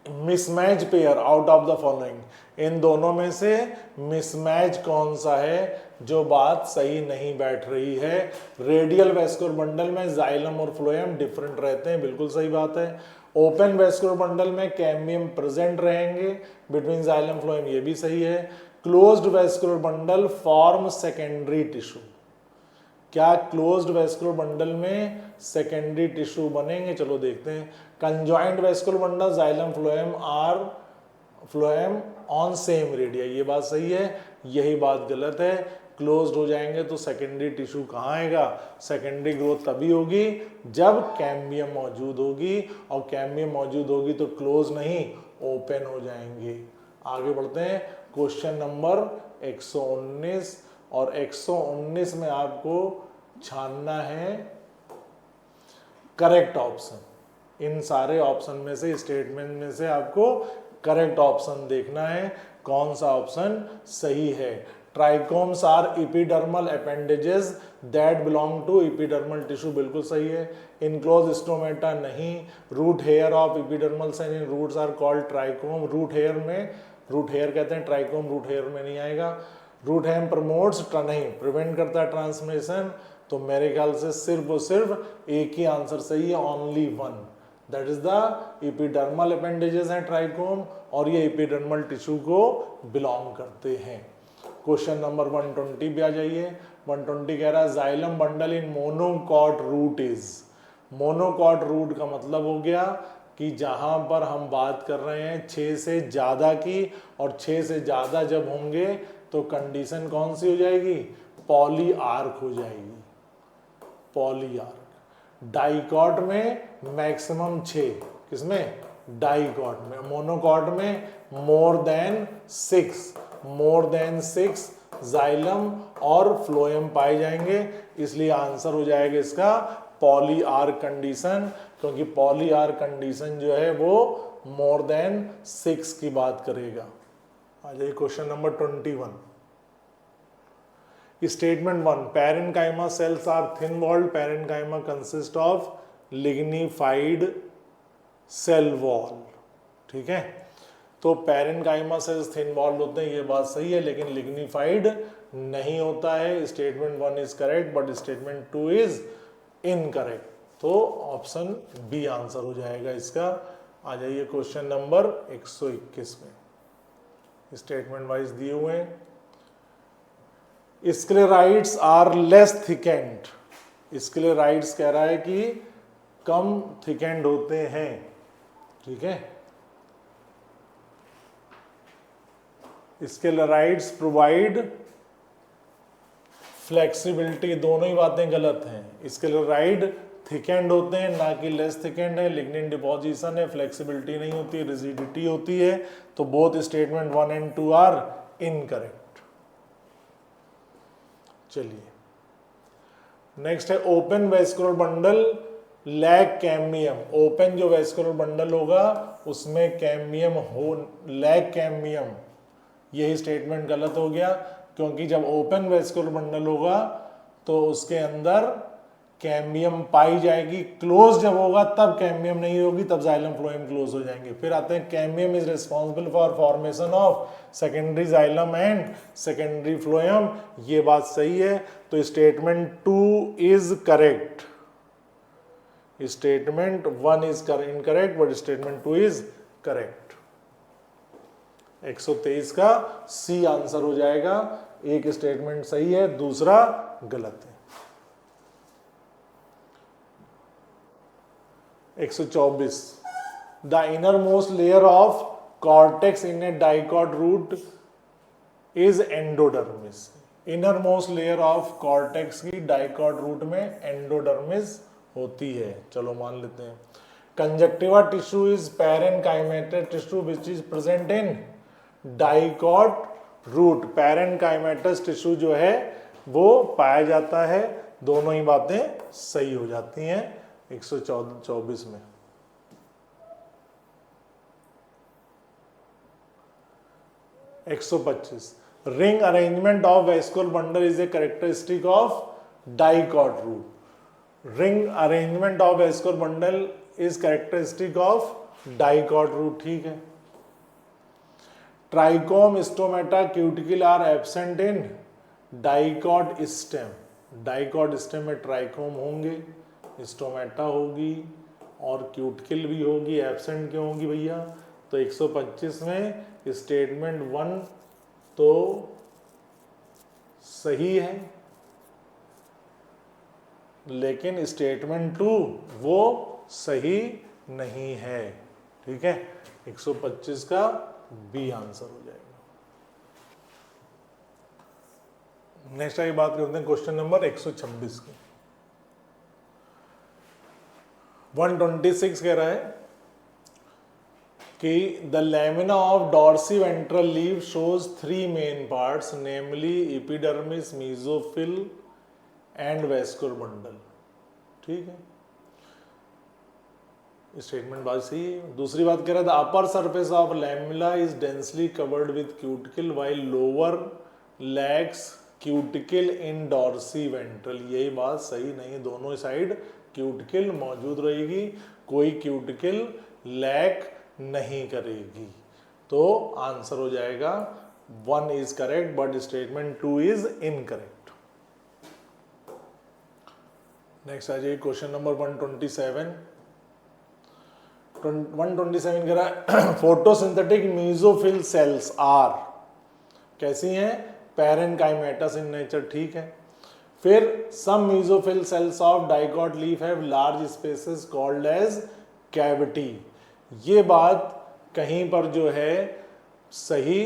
mismatch pair out of the following, इन दोनों में से मिसमैच कौन सा है जो बात सही नहीं बैठ रही है। रेडियल वेस्कुलर बंडल में जाइलम और फ्लोएम डिफरेंट रहते हैं, बिल्कुल सही बात है। ओपन वेस्कुलर बंडल में कैम्बियम प्रेजेंट रहेंगे बिटवीन जाइलम फ्लोएम, ये भी सही है। Closed vascular bundle form secondary tissue, क्या क्लोज्ड वेस्कुलर बंडल में सेकेंडरी टिश्यू बनेंगे, चलो देखते हैं। Conjoint vascular bundle xylem phloem on same radius, ये बात सही है, यही बात गलत है। क्लोज्ड हो जाएंगे तो सेकेंडरी टिश्यू कहाँ आएगा, सेकेंडरी ग्रोथ तभी होगी जब कैम्बियम मौजूद होगी, और कैम्बियम मौजूद होगी तो क्लोज नहीं ओपन हो जाएंगे। आगे बढ़ते हैं क्वेश्चन नंबर 119, और 119 में आपको छानना है करेक्ट ऑप्शन। इन सारे ऑप्शन में से, स्टेटमेंट में से आपको करेक्ट ऑप्शन देखना है, कौन सा ऑप्शन सही है। Trichomes are epidermal appendages that belong to epidermal tissue, बिल्कुल सही है। इनक्लोज स्टोमेटा नहीं। Root hair of epidermal cell roots are called trichome, root hair में रूट हेयर कहते हैं, ट्राइकोम रूट हेयर में नहीं आएगा। रूट हेयर प्रमोट्स नहीं, प्रिवेंट करता है ट्रांसमिशन, तो मेरे ख्याल से सिर्फ और सिर्फ एक ही आंसर सही है, only one, that is the epidermal appendages हैं ट्राइकोम, और ये इपिडर्मल टिश्यू को बिलोंग करते हैं। क्वेश्चन नंबर 120 पे आ जाइए। 120 कह रहा है xylem bundle in monocot root is, monocot root का मतलब हो गया कि जहां पर हम बात कर रहे हैं 6 से ज्यादा की, और 6 से ज्यादा जब होंगे तो कंडीशन कौन सी हो जाएगी, पॉली आर्क हो जाएगी, पॉली आर्क। डाइकॉट में मैक्सिमम 6, किसमें, डाइकॉट में। मोनोकॉट में मोर देन 6 जाइलम और फ्लोएम पाए जाएंगे, इसलिए आंसर हो जाएगा इसका पॉली आर्क कंडीशन, क्योंकि पॉली आर्क कंडीशन जो है वो मोर देन 6 की बात करेगा। आ जाइए question number 21। Statement 1, parenchyma cells are thin walled, parenchyma consist of lignified cell wall, ठीक है। तो पैरेन्काइमा सेल्स थिन वॉल्ड होते हैं, ये बात सही है, लेकिन लिग्निफाइड नहीं होता है। Statement 1 is correct but statement 2 is incorrect, तो ऑप्शन बी आंसर हो जाएगा इसका। आ जाइए क्वेश्चन नंबर 121 में, स्टेटमेंट वाइज दिए हुए हैं। Sclereids are less thickened, sclereids कह रहा है कि कम थिकेंड होते हैं, ठीक है। स्क्लेराइड्स प्रोवाइड फ्लेक्सिबिलिटी, दोनों ही बातें गलत हैं। स्क्लेराइड थिकेंड होते हैं, ना कि लेस थिकेंड है। लिग्निन डिपोजिशन है, फ्लेक्सिबिलिटी नहीं होती है, रिजिडिटी होती है, तो both statement 1 and 2 are incorrect. चलिए नेक्स्ट है open vascular bundle lack cambium. Open जो वेस्कुलर बंडल होगा उसमें कैम्बियम हो, लैक कैम्बियम, यही स्टेटमेंट गलत हो गया, क्योंकि जब ओपन वेस्कुलर बंडल होगा तो उसके अंदर कैम्बियम पाई जाएगी। क्लोज जब होगा तब कैम्बियम नहीं होगी, तब जाइलम फ्लोएम क्लोज हो जाएंगे। फिर आते हैं cambium is responsible for formation of secondary xylem and secondary phloem, ये बात सही है, तो statement 2 is correct. Statement 1 is incorrect but statement 2 is correct. 123 का सी आंसर हो जाएगा, एक स्टेटमेंट सही है, दूसरा गलत है। 124, the innermost layer of cortex in a dicot root is endodermis. Innermost layer of cortex की डाइकॉट रूट में एंडोडर्मिस होती है, चलो मान लेते हैं। Conjunctive tissue is parenchymatous tissue which is present in dicot root. Parenchymatous tissue जो है वो पाया जाता है, दोनों ही बातें सही हो जाती हैं 124 में। (125) ring arrangement of vascular bundle is a characteristic of dicot root. Ring arrangement of vascular bundle is characteristic of dicot root, ठीक है। Trichome, stomata, cuticle are absent in dicot stem. Dicot stem में ट्राइकोम होंगे, स्टोमेटा होगी और क्यूटिकल भी होगी। एब्सेंट क्यों होगी भैया? तो 125 में स्टेटमेंट 1 तो सही है, लेकिन स्टेटमेंट 2 वो सही नहीं है, ठीक है। 125 का बी आंसर हो जाएगा। नेक्स्ट आगे बात करते हैं क्वेश्चन नंबर 126 की। 126 कह रहा है कि the lamina of dorsiventral leaf shows 3 main parts, namely epidermis, mesophyll and vascular bundle, ठीक है। स्टेटमेंट बात सही है। दूसरी बात कह रहा है the upper surface of lamella is densely covered with cuticle while lower lacks cuticle in dorsiventral. यही बात सही नहीं, दोनों साइड क्यूटिकल मौजूद रहेगी, कोई क्यूटिकल लैक नहीं करेगी। तो आंसर हो जाएगा 1 is correct but statement 2 is incorrect. Next आ जाइए क्वेश्चन नंबर 127। 127 कह रहा है फोटोसिंथेटिक मीजोफिल सेल्स आर कैसी हैं? पैरेनकाइमेटस इन नेचर, ठीक है। फिर some mesophyll cells of dicot leaf have large spaces called as cavity. ये बात कहीं पर जो है सही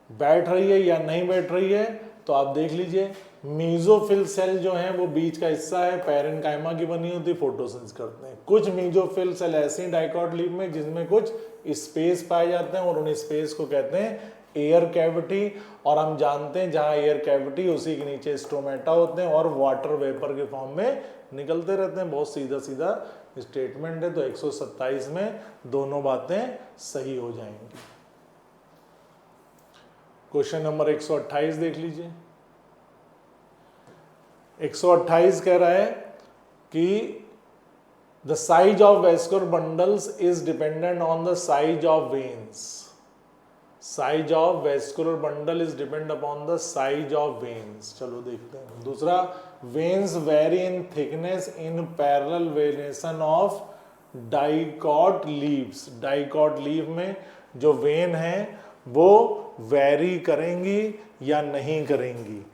बैठ रही है या नहीं बैठ रही है, तो आप देख लीजिए। मीजोफिल सेल जो है वो बीच का हिस्सा है, पैरेनकाइमा की बनी होती, फोटोसिंथेसिस करते हैं। कुछ मीजोफिल सेल ऐसे हैं डाइकॉट लीफ में जिसमें कुछ स्पेस पाए जाते हैं और उन स्पेस को कहते हैं एयर कैविटी। और हम जानते हैं जहां एयर कैविटी उसी के नीचे स्टोमेटा होते हैं और वाटर वेपर के फॉर्म में निकलते रहते हैं। बहुत सीधा सीधा स्टेटमेंट है, तो 127 में दोनों बातें सही हो जाएंगी। क्वेश्चन नंबर 128 देख लीजिए। 128 कह रहा है कि the size of vascular bundles is dependent on the size of veins. Size of vascular bundle is depend upon the size of veins. चलो देखते हैं। दूसरा, veins very in thickness in parallel venation of dicot leaves. Dicot leaf में जो वेन है वो वेरी करेंगी या नहीं करेंगी,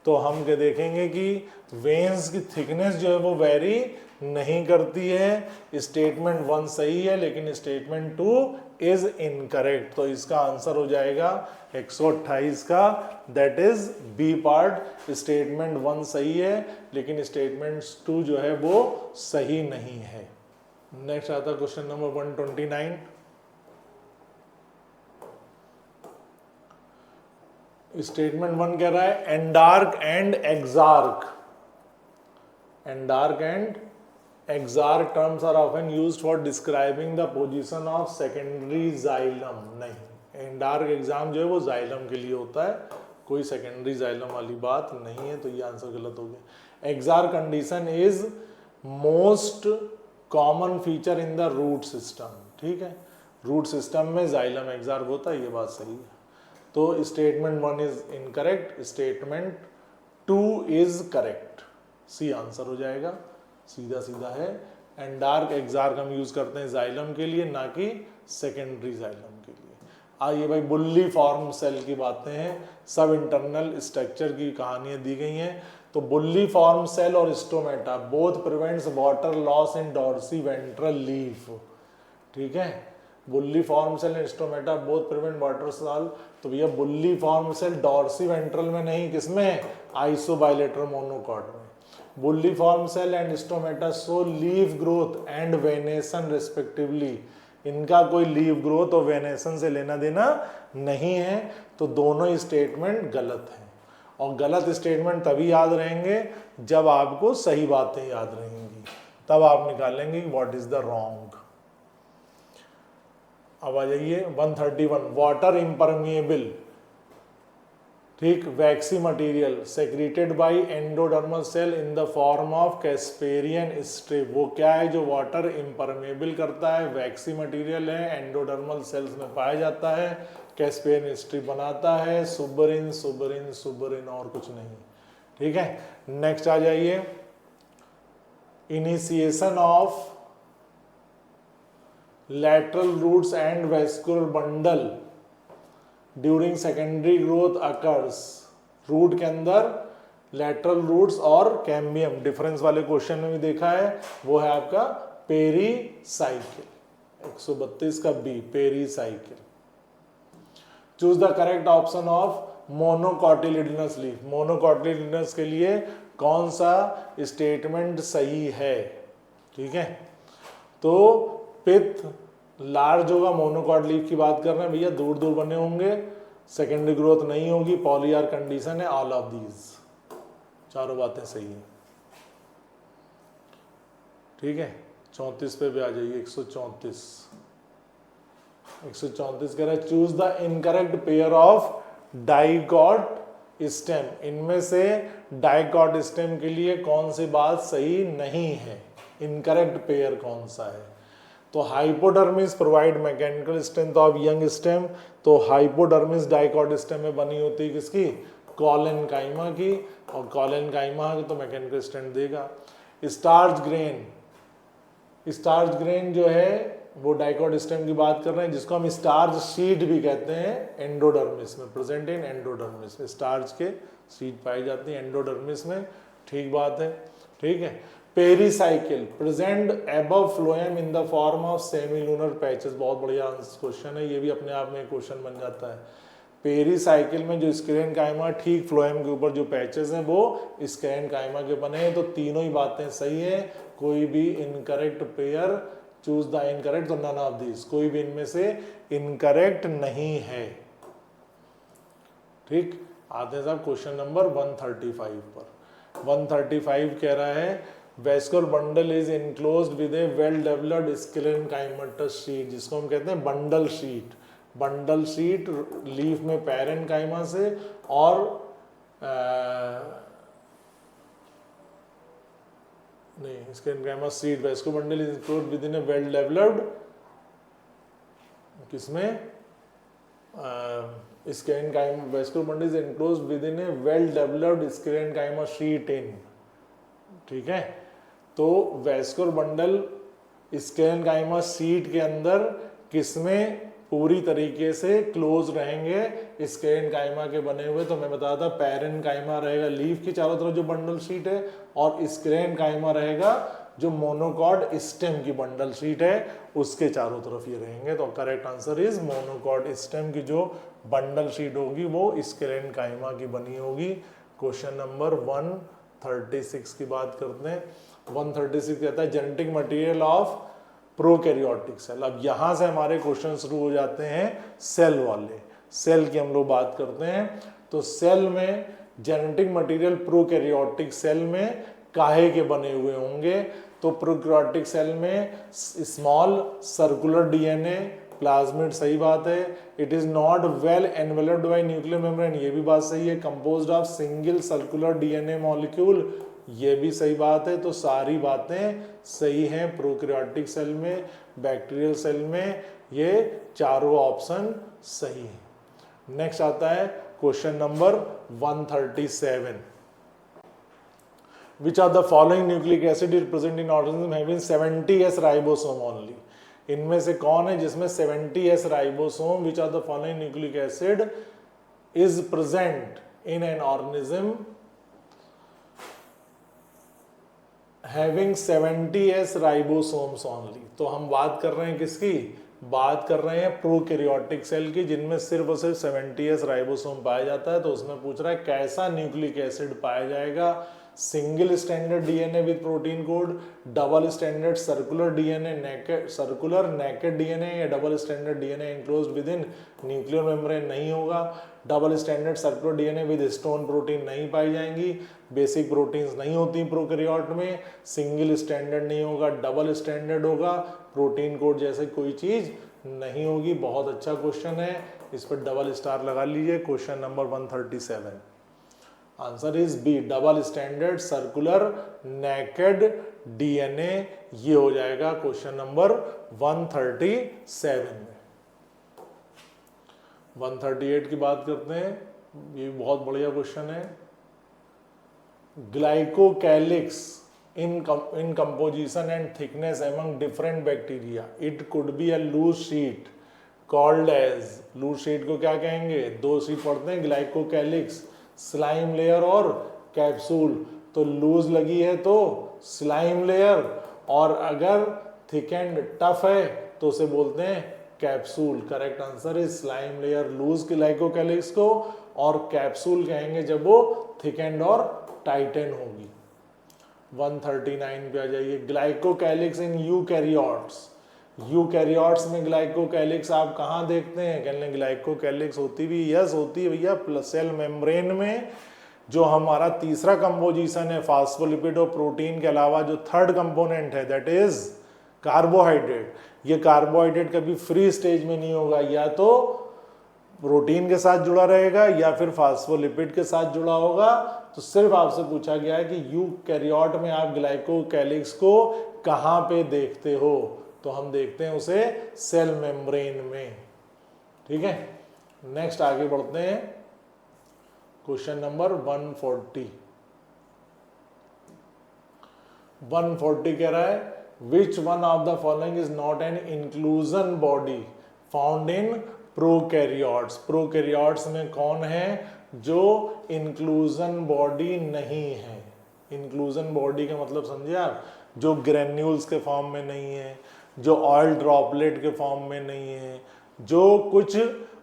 तो हम क्या देखेंगे कि वेन्स की थिकनेस जो है वो वेरी नहीं करती है। स्टेटमेंट 1 सही है लेकिन स्टेटमेंट 2 इज इनकरेक्ट। तो इसका आंसर हो जाएगा 128 का, that is B part. Statement 1 सही है लेकिन स्टेटमेंट 2 जो है वो सही नहीं है। नेक्स्ट आता है क्वेश्चन नंबर 129। स्टेटमेंट 1 कह रहा है endarch and exarch. Endarch and exarch terms are often used for describing the position of secondary xylem. नहीं, एंडार्क एग्जाम जो है वो जाइलम के लिए होता है, कोई सेकेंडरी जाइलम वाली बात नहीं है, तो ये आंसर गलत हो गया। Exarch condition is most common feature in the root system, ठीक है। रूट सिस्टम में जाइलम एक्सार्क होता है, ये बात सही है। तो statement 1 is incorrect, statement 2 is correct. C answer हो जाएगा, सीधा सीधा है। एंडार्क एक्सार्क हम यूज करते हैं जाइलम के लिए, ना कि सेकेंडरी जाइलम के लिए। आइए भाई, बुल्ली फॉर्म सेल की बातें हैं, सब इंटरनल स्ट्रक्चर की कहानियां दी गई हैं। तो बुल्ली फॉर्म सेल और stomata both prevents water loss in dorsiventral leaf, ठीक है। Bulliform cell and stomata both prevent water loss. तो भैया bulliform cell dorsiventral में नहीं, किसमें है? आइसोबाइलेटरल मोनोकॉट में। Bulliform cell and stomata show leaf growth and venation respectively. इनका कोई लीफ ग्रोथ और वेनेशन से लेना देना नहीं है, तो दोनों स्टेटमेंट गलत हैं। और गलत स्टेटमेंट तभी याद रहेंगे जब आपको सही बातें याद रहेंगी, तब आप निकालेंगे व्हाट इज द रॉन्ग। अब आ जाइए 131, वाटर इम्परमिएबल, ठीक, waxy material secreted by endodermal cell in the form of Casparian strip. वो क्या है जो वाटर इम्परमेबल करता है, वैक्सी मटेरियल है, एंडोडर्मल सेल्स में पाया जाता है, कैस्पेरियन स्ट्रिप बनाता है, सुबरिन सुबरिन सुबरिन और कुछ नहीं, ठीक है। नेक्स्ट आ जाइए, initiation of lateral roots and vascular bundle during secondary growth occurs. Root के अंदर लेटरल रूट्स और कैम्बियम, डिफरेंस वाले क्वेश्चन में भी देखा है, वो है आपका पेरीसाइकिल। 132 का B, pericycle. Choose the correct option of monocotyledonous leaf. Monocotyledonous के लिए कौन सा स्टेटमेंट सही है, ठीक है। तो पित्त लार्ज होगा, मोनोकॉट लीफ की बात कर रहे हैं भैया, दूर दूर बने होंगे, सेकेंडरी ग्रोथ नहीं होगी, पॉलीआर कंडीशन है, ऑल ऑफ दीज, चारों बातें सही है, ठीक है। 34 पे भी आ जाइए, 134 कह रहा है choose the incorrect pair of dicot stem. इनमें से डाइकॉट स्टेम के लिए कौन सी बात सही नहीं है, इनकरेक्ट पेयर कौन सा है। तो hypodermis provide mechanical strength of young stem, तो हाइपोडर्मिस डाइकॉट स्टेम में बनी होती है किसकी, कॉलेनकाइमा की, और कॉलेनकाइमा तो मैकेनिकल स्ट्रेंथ देगा। स्टार्च ग्रेन जो है वो डाइकॉट स्टेम की बात कर रहे हैं, जिसको हम स्टार्च शीट भी कहते हैं, एंडोडर्मिस में, प्रेजेंट इन एंडोडर्मिस में स्टार्च के शीट पाई जाती है एंडोडर्मिस में, ठीक बात है, ठीक है। Pericycle present above phloem in the form of semilunar patches, बहुत बढ़िया क्वेश्चन है, ये भी अपने आप में क्वेश्चन बन जाता है। पेरीसाइकिल में जो स्क्लेरेनकाइमा ठीक फ्लोएम के ऊपर जो पैचेस हैं वो स्क्लेरेनकाइमा के बने हैं, तो तीनों ही बातें सही है, कोई भी incorrect pair, choose the incorrect, तो नन ऑफ दिस, कोई भी इनमें से इनकरेक्ट नहीं है, ठीक। आते हैं साहब क्वेश्चन नंबर 135 पर। 135 कह रहा है vascular bundle is enclosed with a well developed sclerenchymatous sheath, जिसको हम कहते हैं bundle sheath. Bundle sheath leaf में पैरेनकाइमा से और नहीं, sclerenchyma sheath, vascular bundle is enclosed within a well developed, किसमें, sclerenchyma, vascular bundle is enclosed within a well developed sclerenchyma sheath in, ठीक है। तो वेस्कुलर बंडल स्क्लेरेनकाइमा शीट के अंदर किसमें पूरी तरीके से क्लोज रहेंगे, स्क्लेरेनकाइमा के बने हुए, तो मैं बताया था पैरेनकाइमा रहेगा लीफ की चारों तरफ जो बंडल शीट है, और स्क्लेरेनकाइमा रहेगा जो मोनोकॉट स्टेम की बंडल शीट है उसके चारों तरफ ये रहेंगे। तो correct answer is monocot stem की जो बंडल शीट होगी वो स्क्लेरेनकाइमा की बनी होगी। क्वेश्चन नंबर 136 की बात करते हैं। 136 कहता है genetic material of prokaryotic cell. अब यहां से हमारे क्वेश्चन शुरू हो जाते हैं सेल वाले, सेल की हम लोग बात करते हैं। तो सेल में जेनेटिक मटेरियल प्रोकैरियोटिक सेल में काहे के बने हुए होंगे, तो प्रोकैरियोटिक सेल में स्मॉल सर्कुलर डीएनए, प्लाज्मिड, सही बात है। It is not well enveloped bye nuclear membrane, ये भी बात सही है। Composed of single circular DNA molecule, ये भी सही बात है। तो सारी बातें सही हैं प्रोकैरियोटिक सेल में, बैक्टीरियल सेल में, ये चारों ऑप्शन सही हैं। नेक्स्ट आता है question number 137। Which are the following nucleic acid is present in organism having 70S ribosome only. इनमें से कौन है जिसमें 70S ribosome, which are the following nucleic acid is present in an organism having 70S ribosomes only. तो हम बात कर रहे हैं किसकी, बात कर रहे हैं प्रोकैरियोटिक सेल की, जिनमें सिर्फ और सिर्फ 70S राइबोसोम पाया जाता है। तो उसमें पूछ रहा है कैसा न्यूक्लिक एसिड पाया जाएगा single stranded DNA with protein coat, double standard circular DNA naked DNA या double stranded DNA enclosed within nuclear membrane नहीं होगा, double standard circular DNA with histone protein नहीं पाई जाएंगी, बेसिक प्रोटीन्स नहीं होती प्रोकैरियोट में, सिंगल स्टैंडर्ड नहीं होगा, डबल स्टैंडर्ड होगा, प्रोटीन कोड जैसे कोई चीज नहीं होगी। बहुत अच्छा क्वेश्चन है, इस पर डबल स्टार लगा लीजिए। Question number 137, answer is B, double standard circular naked DNA, ये हो जाएगा क्वेश्चन नंबर 137 में। 138 की बात करते हैं, ये बहुत बढ़िया क्वेश्चन है। Glycocalyx in composition and thickness among different bacteria, it could be a loose sheet called as, loose sheet को क्या कहेंगे, दो शीट पढ़ते हैं, ग्लाइकोकैलिक्स, स्लाइम लेयर और कैप्सूल। तो लूज लगी है तो स्लाइम लेयर, और अगर थिक एंड टफ है तो उसे बोलते हैं capsule. Correct answer is slime layer, loose glycocalyx को, और कैप्सूल कहेंगे जब वो थिक एंड और टाइटन होगी। 139 पे आ जाइए, ग्लाइकोकैलिक्स इन यूकैरियोट्स। यूकैरियोट्स में ग्लाइकोकैलिक्स आप कहाँ देखते हैं, कहने ग्लाइकोकैलिक्स होती भी, यस होती है भैया, सेल मेम्ब्रेन में। जो हमारा तीसरा कंपोजिशन है फास्फोलिपिड और प्रोटीन के अलावा जो थर्ड कंपोनेंट है दैट इज कार्बोहाइड्रेट। ये कार्बोहाइड्रेट कभी फ्री स्टेज में नहीं होगा, या तो प्रोटीन के साथ जुड़ा रहेगा या फिर फास्फोलिपिड के साथ जुड़ा होगा। तो सिर्फ आपसे पूछा गया है कि यूकैरियोट में आप ग्लाइकोकैलिक्स को कहां पे देखते हो, तो हम देखते हैं उसे सेल मेम्ब्रेन में। ठीक है, नेक्स्ट आगे बढ़ते हैं, क्वेश्चन नंबर 140 कह रहा है, which one of the following is not an inclusion body found in prokaryotes. Prokaryotes में कौन है जो इंक्लूजन बॉडी नहीं है। इंक्लूजन बॉडी का मतलब समझे आप, जो ग्रेन्यूल्स के फॉर्म में नहीं है, जो ऑयल ड्रॉपलेट के फॉर्म में नहीं है, जो कुछ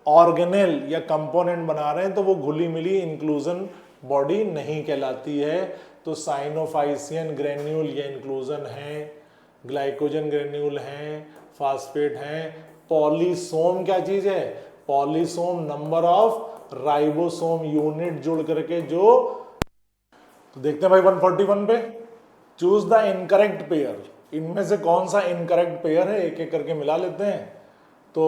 ऑर्गेनेल या कंपोनेंट बना रहे हैं तो वो घुली मिली इंक्लूजन बॉडी नहीं कहलाती है। तो साइनोफाइसियन ग्रेन्यूल ये इंक्लूजन है, ग्लाइकोजन ग्रेन्यूल हैं, फास्फेट हैं। पॉलीसोम क्या चीज है, polysome number of ribosome unit जुड़ करके जो। तो देखते हैं भाई 141 पे, चूज द इनकरेक्ट पेयर। इनमें से कौन सा इनकरेक्ट पेयर है, एक एक करके मिला लेते हैं। तो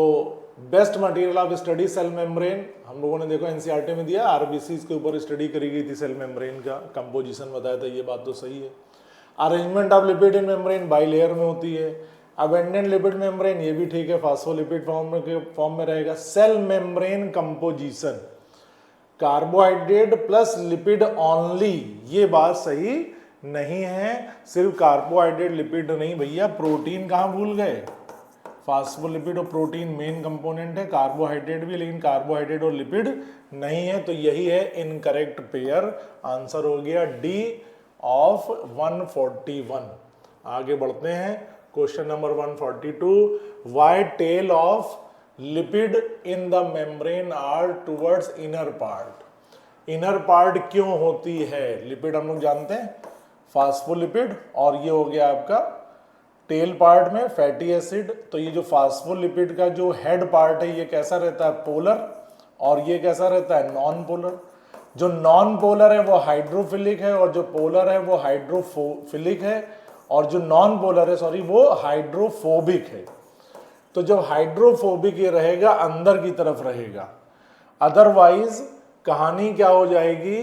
best material of study cell membrane, हम लोगों ने देखो एनसीईआरटी में दिया, आरबीसी के ऊपर स्टडी करी गई थी, सेल मेम्ब्रेन का कंपोजिशन बताया था, ये बात तो सही है। Arrangement of lipid in membrane by layer में होती है। अबेंडेंट लिपिड मेम्ब्रेन, ये भी ठीक है, फास्फोलिपिड फॉर्म में रहेगा। Cell membrane composition, carbohydrate plus lipid only, ये बात सही नहीं है। सिर्फ कार्बोहाइड्रेट लिपिड नहीं भैया, प्रोटीन कहाँ भूल गए, फास्फोलिपिड और प्रोटीन मेन कंपोनेंट है, कार्बोहाइड्रेट भी, लेकिन कार्बोहाइड्रेट और लिपिड नहीं है। तो यही है इनकरेक्ट पेयर, आंसर हो गया डी ऑफ 141। आगे बढ़ते हैं, question number 142, why tail of lipid in the membrane are towards inner part. Inner part क्यों होती है, लिपिड हम लोग जानते हैं फास्फोलिपिड, और ये हो गया आपका टेल पार्ट में फैटी एसिड। तो ये जो फास्फोलिपिड का जो हेड पार्ट है ये कैसा रहता है, पोलर, और ये कैसा रहता है, नॉन पोलर। जो नॉन पोलर है वो हाइड्रोफिलिक है, और जो पोलर है वो हाइड्रोफिलिक है, और जो नॉन पोलर है सॉरी वो हाइड्रोफोबिक है। तो जब हाइड्रोफोबिक ये रहेगा अंदर की तरफ रहेगा, अदरवाइज कहानी क्या हो जाएगी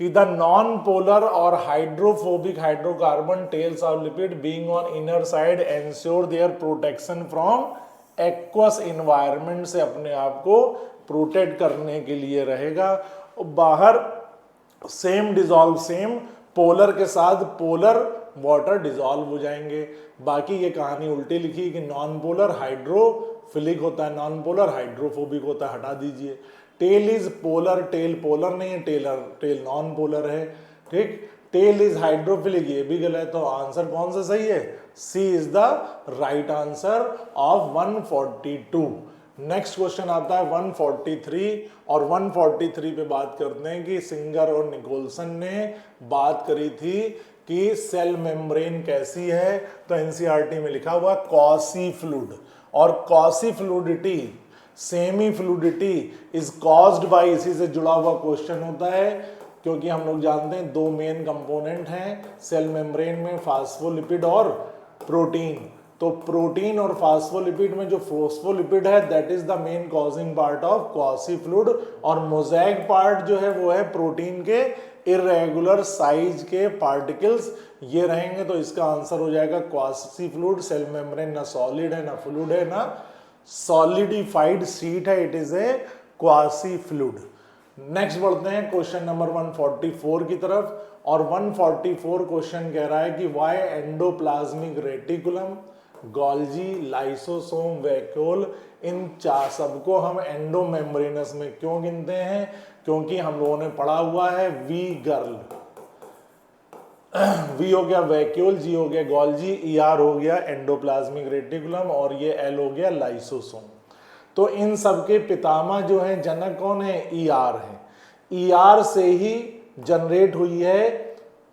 कि द नॉन पोलर और hydrophobic hydrocarbon tales of lipid being on inner side ensure there protection from aqueous environment से अपने आप को प्रोटेक्ट करने के लिए रहेगा। बाहर सेम डिजॉल्व, सेम पोलर के साथ पोलर वाटर डिजॉल्व हो जाएंगे। बाकी ये कहानी उल्टी लिखी कि नॉन पोलर हाइड्रोफिलिक होता है, नॉन पोलर हाइड्रोफोबिक होता है, हटा दीजिए। Tail is polar, tail polar नहीं है, टेल नॉन पोलर है। ठीक, टेल इज हाइड्रोफिलिक, ये भी गलत है। तो आंसर कौन सा सही है, C is the right answer of 142। Next question आता है 143 और 143 पे बात करते हैं कि सिंगर और निकोलसन ने बात करी थी कि सेल मेम्ब्रेन कैसी है। तो एनसीईआरटी में लिखा हुआ कॉसी फ्लूइड, और quasi fluidity semi fluidity is caused by, इसी से जुड़ा हुआ क्वेश्चन होता है क्योंकि हम लोग जानते हैं दो मेन कंपोनेंट हैं सेल मेम्ब्रेन में, फास्फोलिपिड और प्रोटीन। तो प्रोटीन और फास्फोलिपिड में जो फोस्फोलिपिड है that is the main causing part of quasi fluid, और मोज़ेक पार्ट जो है वो है प्रोटीन के इरेगुलर साइज के पार्टिकल्स ये रहेंगे। तो इसका आंसर हो जाएगा क्वासी फ्लूइड। सेल मेम्ब्रेन ना सॉलिड है ना फ्लूइड है ना सॉलिडिफाइड शीट है, it is a quasi fluid. Next बढ़ते हैं क्वेश्चन नंबर 144 की तरफ, और 144 क्वेश्चन कह रहा है कि Y endoplasmic reticulum, Golgi, lysosome, vacuole, इन चार सबको हम एंडोमेम्ब्रेनस में क्यों गिनते हैं? क्योंकि हम लोगों ने पढ़ा हुआ है वी गर्ल, वी हो गया वैक्यूल, जी हो गया गोल्जी, ई आर हो गया एंडोप्लाज्मिक रेटिकुलम, और ये एल हो गया लाइसोसोम। तो इन सबके पितामह जो है जनक कौन है? ई आर है। ई आर से ही जनरेट हुई है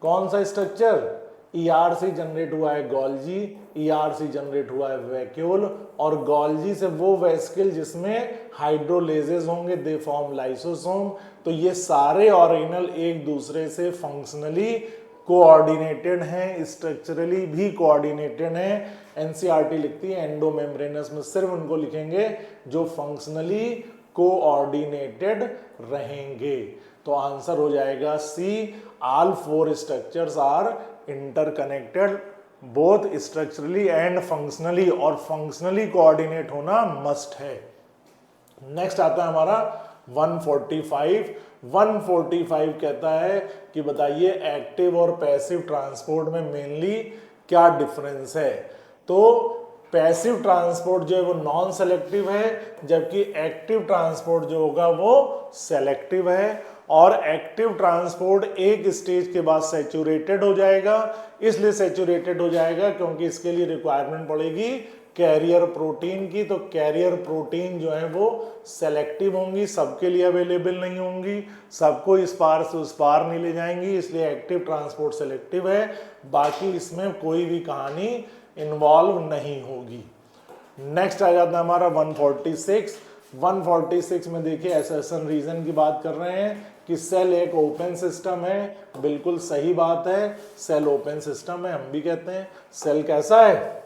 कौन सा स्ट्रक्चर? ई आर से जनरेट हुआ है गोल्जी, ई आर से जनरेट हुआ है वैक्यूल, और गोल्जी से वो वेस्किल जिसमें हाइड्रोलेजेस होंगे दे फॉर्म लाइसोसोम। तो ये सारे ऑर्गेनल एक दूसरे से फंक्शनली कोऑर्डिनेटेड हैं, स्ट्रक्चरली भी कोऑर्डिनेटेड हैं। एनसीईआरटी लिखती है एंडोमेम्ब्रेनस में सिर्फ उनको लिखेंगे जो फंक्शनली कोऑर्डिनेटेड रहेंगे। तो आंसर हो जाएगा C, all four structures are interconnected both structurally and functionally, और फंक्शनली कोऑर्डिनेट होना मस्ट है। नेक्स्ट आता है हमारा 145। 145 कहता है कि बताइए एक्टिव और पैसिव ट्रांसपोर्ट में मेनली क्या डिफरेंस है? तो पैसिव ट्रांसपोर्ट जो है वो नॉन सेलेक्टिव है, जबकि एक्टिव ट्रांसपोर्ट जो होगा वो सेलेक्टिव है। और एक्टिव ट्रांसपोर्ट एक स्टेज के बाद सैचुरेटेड हो जाएगा, इसलिए सैचुरेटेड हो जाएगा क्योंकि इसके लिए रिक्वायरमेंट पड़ेगी कैरियर प्रोटीन की। तो कैरियर प्रोटीन जो है वो सेलेक्टिव होंगी, सबके लिए अवेलेबल नहीं होंगी, सबको इस पार से उस पार नहीं ले जाएंगी, इसलिए एक्टिव ट्रांसपोर्ट सेलेक्टिव है। बाकी इसमें कोई भी कहानी इन्वॉल्व नहीं होगी। नेक्स्ट आ जाता है हमारा 146। 146 में देखिए एसर्शन रीजन की बात कर रहे हैं कि सेल एक ओपन सिस्टम है। बिल्कुल सही बात है, सेल ओपन सिस्टम है। हम भी कहते हैं सेल कैसा है?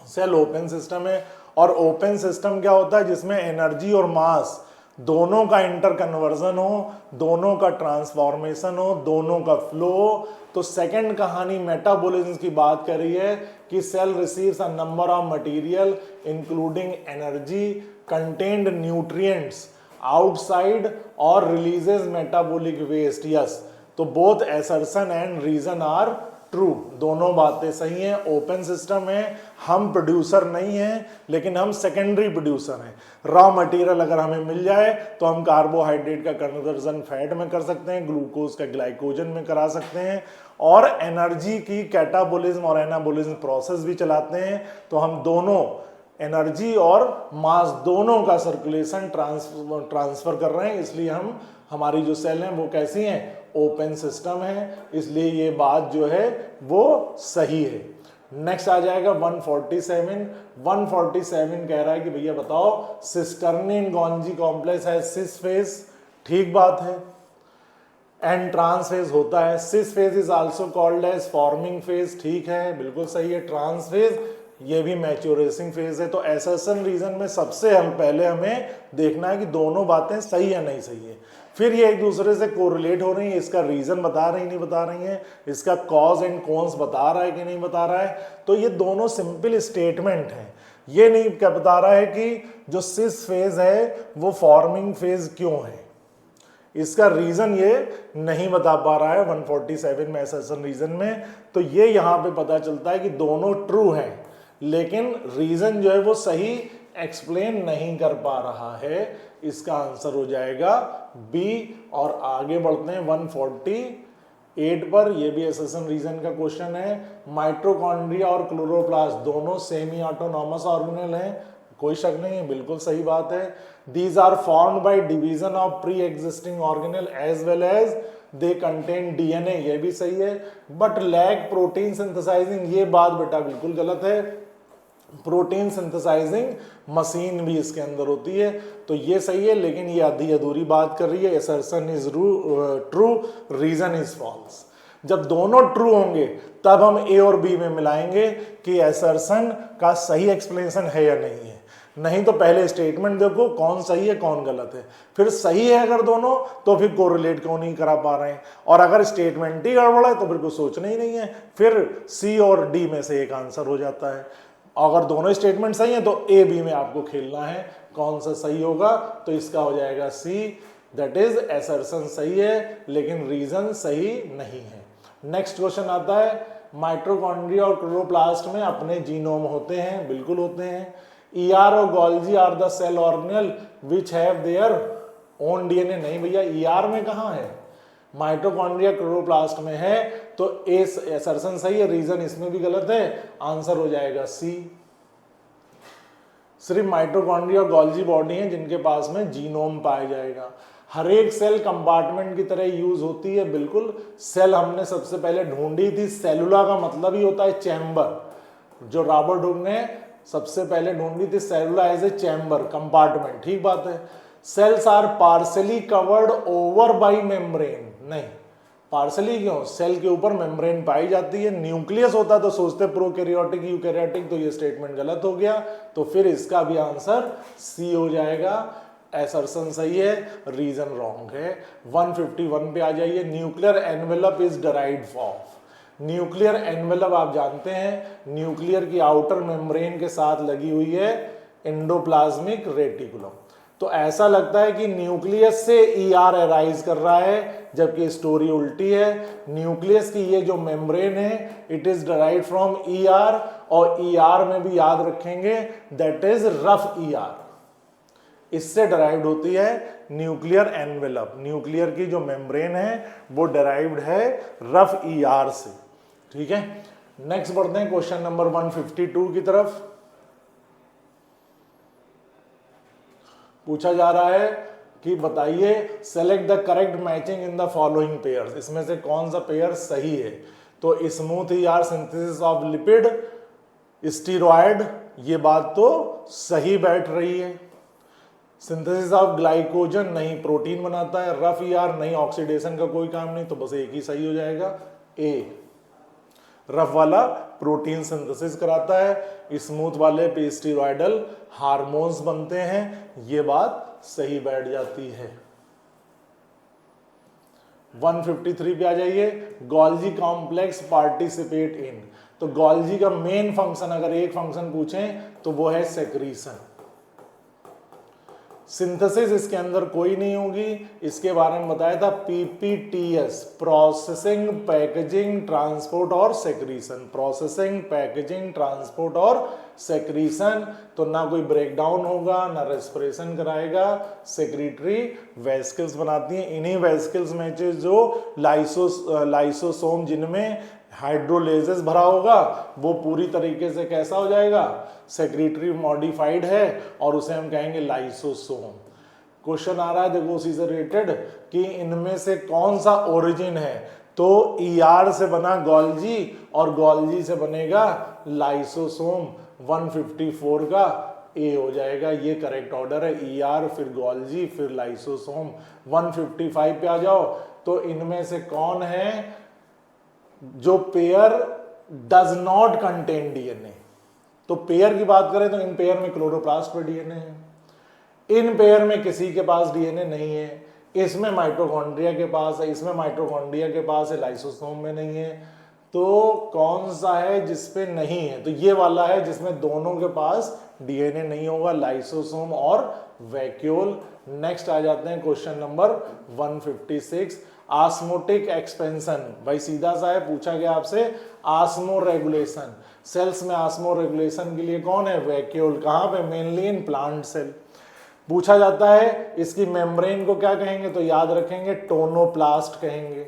सेल ओपन सिस्टम है। और ओपन सिस्टम क्या होता है? जिसमें एनर्जी और मास दोनों का इंटर कन्वर्जन हो, दोनों का ट्रांसफॉर्मेशन हो, दोनों का फ्लो हो। तो सेकंड कहानी मेटाबॉलिज्म की बात कर रही है कि cell receives a number of material including energy, contained nutrients outside और रिलीजेस मेटाबॉलिक वेस्ट। यस, तो both assertion and reason are true, दोनों बातें सही हैं। ओपन सिस्टम है, हम प्रोड्यूसर नहीं हैं लेकिन हम सेकेंडरी प्रोड्यूसर हैं। रॉ मटेरियल अगर हमें मिल जाए तो हम कार्बोहाइड्रेट का कन्वर्जन फैट में कर सकते हैं, ग्लूकोज का ग्लाइकोजन में करा सकते हैं, और एनर्जी की कैटाबोलिज्म और एनाबोलिज्म प्रोसेस भी चलाते हैं। तो हम दोनों एनर्जी और मास दोनों का सर्कुलेशन ट्रांसफर कर रहे हैं, इसलिए हम हमारी जो सेल हैं वो कैसी हैं? ओपन सिस्टम है। इसलिए ये बात जो है वो सही है। नेक्स्ट आ जाएगा 147। 147 कह रहा है कि भैया बताओ सिस्टर्निन गोल्जी कॉम्प्लेक्स है सिस फेज, ठीक बात है, एंड ट्रांस फेज होता है। Cis face is also called as forming face, ठीक है, बिल्कुल सही है। ट्रांस फेज ये भी मैच्योरेसिंग फेज है। तो असर्शन रीजन में सबसे पहले हमें देखना है कि दोनों बातें सही है नहीं सही है, फिर ये एक दूसरे से कोरिलेट हो रही है, इसका रीजन बता रही नहीं बता रही है, इसका कॉज एंड कॉन्स बता रहा है कि नहीं बता रहा है। तो ये दोनों सिंपल स्टेटमेंट हैं, ये नहीं क्या बता रहा है कि जो सिस फेज है वो फॉर्मिंग फेज क्यों है, इसका रीजन ये नहीं बता पा रहा है 147 में असर्शन रीजन में। तो ये यहाँ पे पता चलता है कि दोनों ट्रू हैं लेकिन रीजन जो है वो सही एक्सप्लेन नहीं कर पा रहा है। इसका आंसर हो जाएगा बी। और आगे बढ़ते हैं 148 पर, ये भी असर्शन रीजन का क्वेश्चन है। माइटोकॉन्ड्रिया और क्लोरोप्लास्ट दोनों सेमी ऑटोनॉमस ऑर्गेनेल हैं, कोई शक नहीं है, बिल्कुल सही बात है। These are formed by division of pre existing organelle as well as they contain DNA, ये भी सही है। बट लैक प्रोटीन सिंथेसाइजिंग, ये बात बेटा बिल्कुल गलत है। प्रोटीन सिंथेसाइजिंग मशीन भी इसके अंदर होती है, तो ये सही है, लेकिन ये आधी अधूरी बात कर रही है। Assertion is true, reason is false. जब दोनों ट्रू होंगे तब हम ए और बी में मिलाएंगे कि असर्शन का सही एक्सप्लेनेशन है या नहीं है। नहीं तो पहले स्टेटमेंट देखो कौन सही है कौन गलत है, फिर सही है अगर दोनों तो फिर कोरिलेट क्यों नहीं करा पा रहे हैं, और अगर स्टेटमेंट ही गड़बड़ है तो फिर कुछ सोचना ही नहीं है, फिर सी और डी में से एक आंसर हो जाता है। अगर दोनों स्टेटमेंट सही हैं तो ए बी में आपको खेलना है, कौन सा सही होगा, तो इसका हो जाएगा सी, दैट इज असर्शन सही है लेकिन रीजन सही नहीं है। नेक्स्ट क्वेश्चन आता है, माइटोकॉन्ड्रिया और क्लोरोप्लास्ट में अपने जीनोम होते हैं, बिल्कुल होते हैं। ईआर और Golgi are the cell organelle which have their own DNA, नहीं भैया ईआर में कहाँ है, माइटोकॉन्ड्रिया क्लोरोप्लास्ट में है, तो ए असर्शन सही है, रीजन इसमें भी गलत है, आंसर हो जाएगा सी। सिर्फ माइटोकॉन्ड्रिया और गोल्जी बॉडी हैं जिनके पास में जीनोम पाया जाएगा। हर एक सेल कंपार्टमेंट की तरह यूज होती है, बिल्कुल। सेल हमने सबसे पहले ढूंढी थी, सेलुला का मतलब ही होता है चैम्बर, जो रॉबर्ट हुक ने सबसे पहले ढूंढी थी, cellula as a chamber, compartment, ठीक बात है। Cells are partially covered over by membrane, नहीं पार्सली क्यों, सेल के ऊपर मेम्ब्रेन पाई जाती है। न्यूक्लियस होता तो सोचते प्रोकैरियोटिक यूकैरियोटिक, तो ये स्टेटमेंट गलत हो गया, तो फिर इसका भी आंसर सी हो जाएगा। असर्शन सही है, रीजन रॉन्ग है। 151 पे आ जाइए, nuclear envelope is derived from, nuclear envelope आप जानते हैं न्यूक्लियर की आउटर मेम्ब्रेन के साथ लगी हुई है एंडोप्लाज्मिक रेटिकुलम, तो ऐसा लगता है कि न्यूक्लियस से ईआर अराइज कर रहा है, जबकि स्टोरी उल्टी है। न्यूक्लियस की ये जो मेम्ब्रेन है it is derived from ER, और ईआर में भी याद रखेंगे दैट इज रफ ईआर, इससे डिराइव्ड होती है न्यूक्लियर एनवेलप। न्यूक्लियर की जो मेम्ब्रेन है वो डिराइव्ड है रफ ईआर से, ठीक है। नेक्स्ट बढ़ते हैं क्वेश्चन नंबर 152 की तरफ। पूछा जा रहा है कि बताइए select the correct matching in the following pairs, इसमें से कौन सा पेयर सही है। तो smooth ER synthesis of lipid steroid, ये बात तो सही बैठ रही है। सिंथेसिस ऑफ ग्लाइकोजन, नहीं प्रोटीन बनाता है। रफ ईआर, नहीं ऑक्सीडेशन का कोई काम नहीं, तो बस एक ही सही हो जाएगा, ए। रफ वाला प्रोटीन सिंथेसिस कराता है, स्मूथ वाले पे स्टीरॉयडल हार्मोन्स बनते हैं, ये बात सही बैठ जाती है। 153 पे आ जाइए, गोल्जी कॉम्प्लेक्स पार्टिसिपेट इन, तो गोल्जी का मेन फंक्शन अगर एक फंक्शन पूछें तो वो है सेक्रीशन। सिंथेसिस इसके अंदर कोई नहीं होगी, इसके बारे में बताया था पीपीटीएस, प्रोसेसिंग पैकेजिंग ट्रांसपोर्ट और सेक्रीशन, प्रोसेसिंग पैकेजिंग ट्रांसपोर्ट और सेक्रीशन, तो ना कोई ब्रेकडाउन होगा ना रेस्पिरेशन कराएगा, सेक्रेटरी वेस्किल्स बनाती हैं। इन्हीं वेस्किल्स में जो लाइसोसोम जिनमें हाइड्रोलेजेस भरा होगा वो पूरी तरीके से कैसा हो जाएगा, सेक्रेटरी मॉडिफाइड है, और उसे हम कहेंगे लाइसोसोम। क्वेश्चन आ रहा है देखो उसी से रिलेटेड कि इनमें से कौन सा ओरिजिन है, तो ईआर से बना गोल्जी और गोल्जी से बनेगा लाइसोसोम। 154 का ए हो जाएगा, ये करेक्ट ऑर्डर है, ईआर फिर गोल्जी फिर लाइसोसोम। 155 पे आ जाओ, तो इनमें से कौन है जो pair does not contain DNA. तो पेयर की बात करें तो इन पेयर में क्लोरोप्लास्ट पर डीएनए है, इन पेयर में किसी के पास डीएनए नहीं है, इसमें माइटोकॉन्ड्रिया के पास है, इसमें माइटोकॉन्ड्रिया के पास है, लाइसोसोम में नहीं है, तो कौन सा है जिसपे नहीं है, तो ये वाला है जिसमें दोनों के पास डीएनए नहीं होगा, लाइसोसोम और वैक्यूल। नेक्स्ट आ जाते हैं क्वेश्चन नंबर 156, ऑस्मोटिक एक्सपेंशन। भाई सीधा सा है, पूछा गया आपसे ऑस्मो रेगुलेशन, सेल्स में ऑस्मो रेगुलेशन के लिए कौन है, वैक्यूल। कहाँ पे, मेनली इन प्लांट सेल। पूछा जाता है इसकी मेम्ब्रेन को क्या कहेंगे, तो याद रखेंगे टोनोप्लास्ट कहेंगे।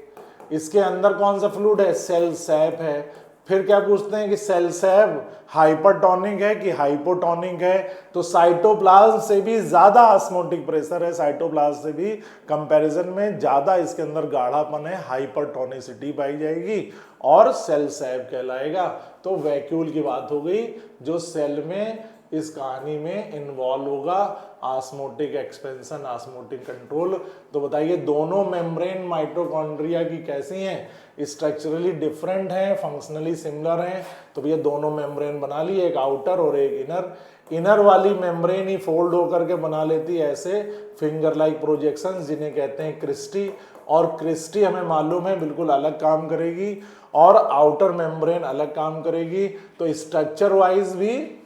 इसके अंदर कौन सा फ्लूइड है, सेल सैप है। फिर क्या पूछते हैं कि सेल सैव हाइपरटोनिक है कि हाइपोटोनिक है, तो साइटोप्लाज्म से भी ज्यादा ऑस्मोटिक प्रेशर है, साइटोप्लाज्म से भी कंपैरिजन में ज्यादा इसके अंदर गाढ़ापन है, हाइपरटोनिसिटी पाई जाएगी और सेल सैव कहलाएगा। तो वैक्यूल की बात हो गई जो सेल में इस कहानी में इन्वॉल्व होगा, ऑस्मोटिक एक्सपेंशन, ऑस्मोटिक कंट्रोल। तो बताइए दोनों मेम्ब्रेन माइटोकॉन्ड्रिया की कैसी हैं? स्ट्रक्चरली डिफरेंट हैं, फंक्शनली सिमिलर हैं। तो भैया दोनों मेम्ब्रेन बना ली, एक आउटर और एक इनर। इनर वाली मेम्ब्रेन ही फोल्ड होकर के बना लेती है ऐसे फिंगर लाइक प्रोजेक्शंस, जिन्हें कहते हैं क्रिस्टी। और क्रिस्टी हमें मालूम है बिल्कुल अलग काम करेगी और आउटर मेम्ब्रेन अलग काम करेगी। तो स्ट्रक्चर वाइज भी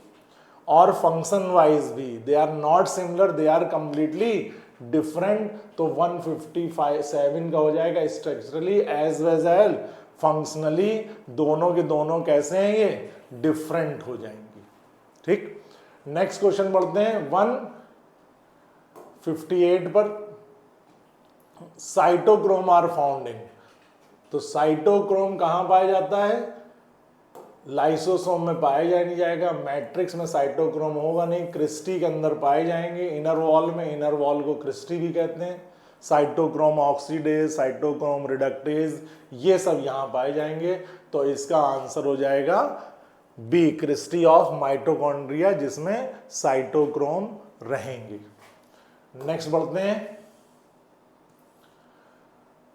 और फंक्शन वाइज भी they are not similar, they are completely different. तो 157 का हो जाएगा structurally as well as functionally, दोनों के दोनों कैसे हैं? ये डिफरेंट हो जाएंगी। ठीक, नेक्स्ट क्वेश्चन पढ़ते हैं 158 पर। साइटोक्रोम आर फाउंड इन, तो साइटोक्रोम कहां पाया जाता है? लाइसोसोम में पाया नहीं जाएगा, मैट्रिक्स में साइटोक्रोम होगा नहीं, क्रिस्टी के अंदर पाए जाएंगे, इनर वॉल में, इनर वॉल को क्रिस्टी भी कहते हैं। साइटोक्रोम ऑक्सीडेज, साइटोक्रोम रिडक्टेज, ये सब यहां पाए जाएंगे। तो इसका आंसर हो जाएगा बी, क्रिस्टी ऑफ माइटोकॉन्ड्रिया, जिसमें साइटोक्रोम रहेंगे। नेक्स्ट बढ़ते हैं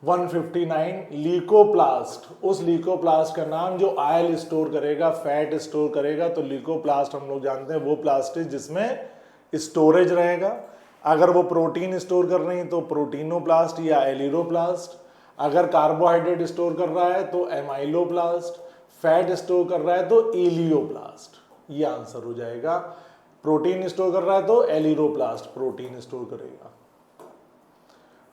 159, लीकोप्लास्ट। उस लीकोप्लास्ट का नाम जो आयल स्टोर करेगा, फैट स्टोर करेगा। तो लीकोप्लास्ट हम लोग जानते हैं वो प्लास्टिक जिसमें स्टोरेज रहेगा। अगर वो प्रोटीन स्टोर कर रही है तो प्रोटीनोप्लास्ट या एलिरोप्लास्ट। अगर कार्बोहाइड्रेट स्टोर कर रहा है तो एमाइलोप्लास्ट। फैट स्टोर कर रहा है तो एलियोप्लास्ट। ये आंसर हो जाएगा। प्रोटीन स्टोर कर रहा है तो एलिरोप्लास्ट प्रोटीन स्टोर करेगा।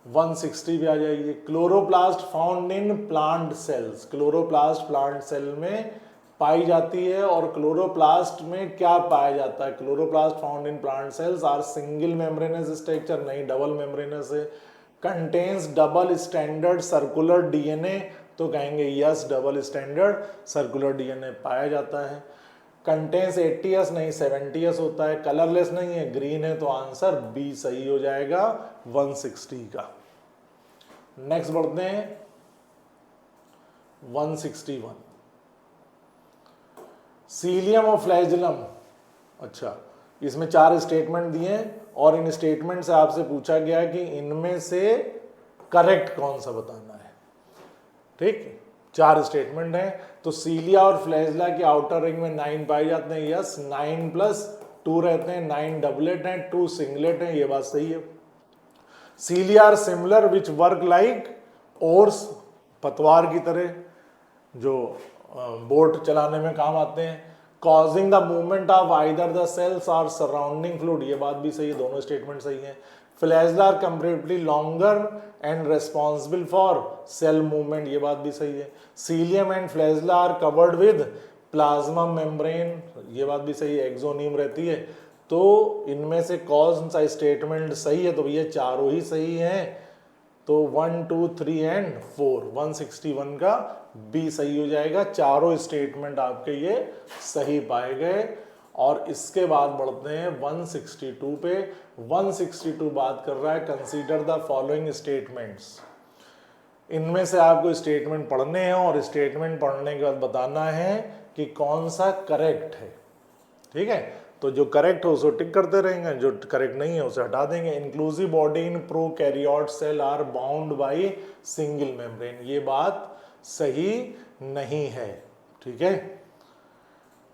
160 पे आ जाइए। Chloroplast found in plant cells. Chloroplast plant cell में पाई जाती है। और क्लोरोप्लास्ट में क्या पाया जाता है? Chloroplast found in plant cells are single membranous structure, नहीं डबल मेम्ब्रेनस है। Contains double standard circular DNA, तो कहेंगे yes double standard circular DNA पाया जाता है। कंटेन्स 80s नहीं 70s होता है। कलरलेस नहीं है, ग्रीन है, तो आंसर बी सही हो जाएगा 160 का। नेक्स्ट बढ़ते हैं 161, सीलियम और फ्लैजिलम। अच्छा, इसमें 4 स्टेटमेंट दिए और इन स्टेटमेंट से आपसे पूछा गया कि इनमें से करेक्ट कौन सा बताना है। ठीक, 4 स्टेटमेंट हैं। तो सीलिया और फ्लैजिला के आउटर रिंग में 9 पाए जाते हैं, यस। 9+2 रहते हैं, 9 डबलेट हैं, 2 सिंगलेट हैं, ये बात सही है। Cilia are similar which work like oars, पतवार की तरह जो बोट चलाने में काम आते हैं। Causing the movement of either the cells और सराउंडिंग फ्लूइड, ये बात भी सही है, दोनों स्टेटमेंट सही है। Flagella are comparatively longer and responsible for cell movement, ये बात भी सही है। Cilium and flagella are covered with plasma membrane, ये बात भी सही है, एक्सोनियम रहती है। तो इनमें से कौन सा स्टेटमेंट सही है? तो भैया चारों ही सही हैं। तो 1, 2, 3 एंड 4, 161 का बी सही हो जाएगा। चारों स्टेटमेंट आपके ये सही पाए गए। और इसके बाद बढ़ते हैं 162 पे। 162 बात कर रहा है कंसीडर द फॉलोइंग स्टेटमेंट्स। इनमें से आपको स्टेटमेंट पढ़ने हैं और स्टेटमेंट पढ़ने के बाद बताना है कि कौन सा करेक्ट है। ठीक है, तो जो करेक्ट हो उसको टिक करते रहेंगे, जो करेक्ट नहीं है उसे हटा देंगे। Inclusive body in prokaryote cell are bound by single membrane, ये बात सही नहीं है। ठीक है,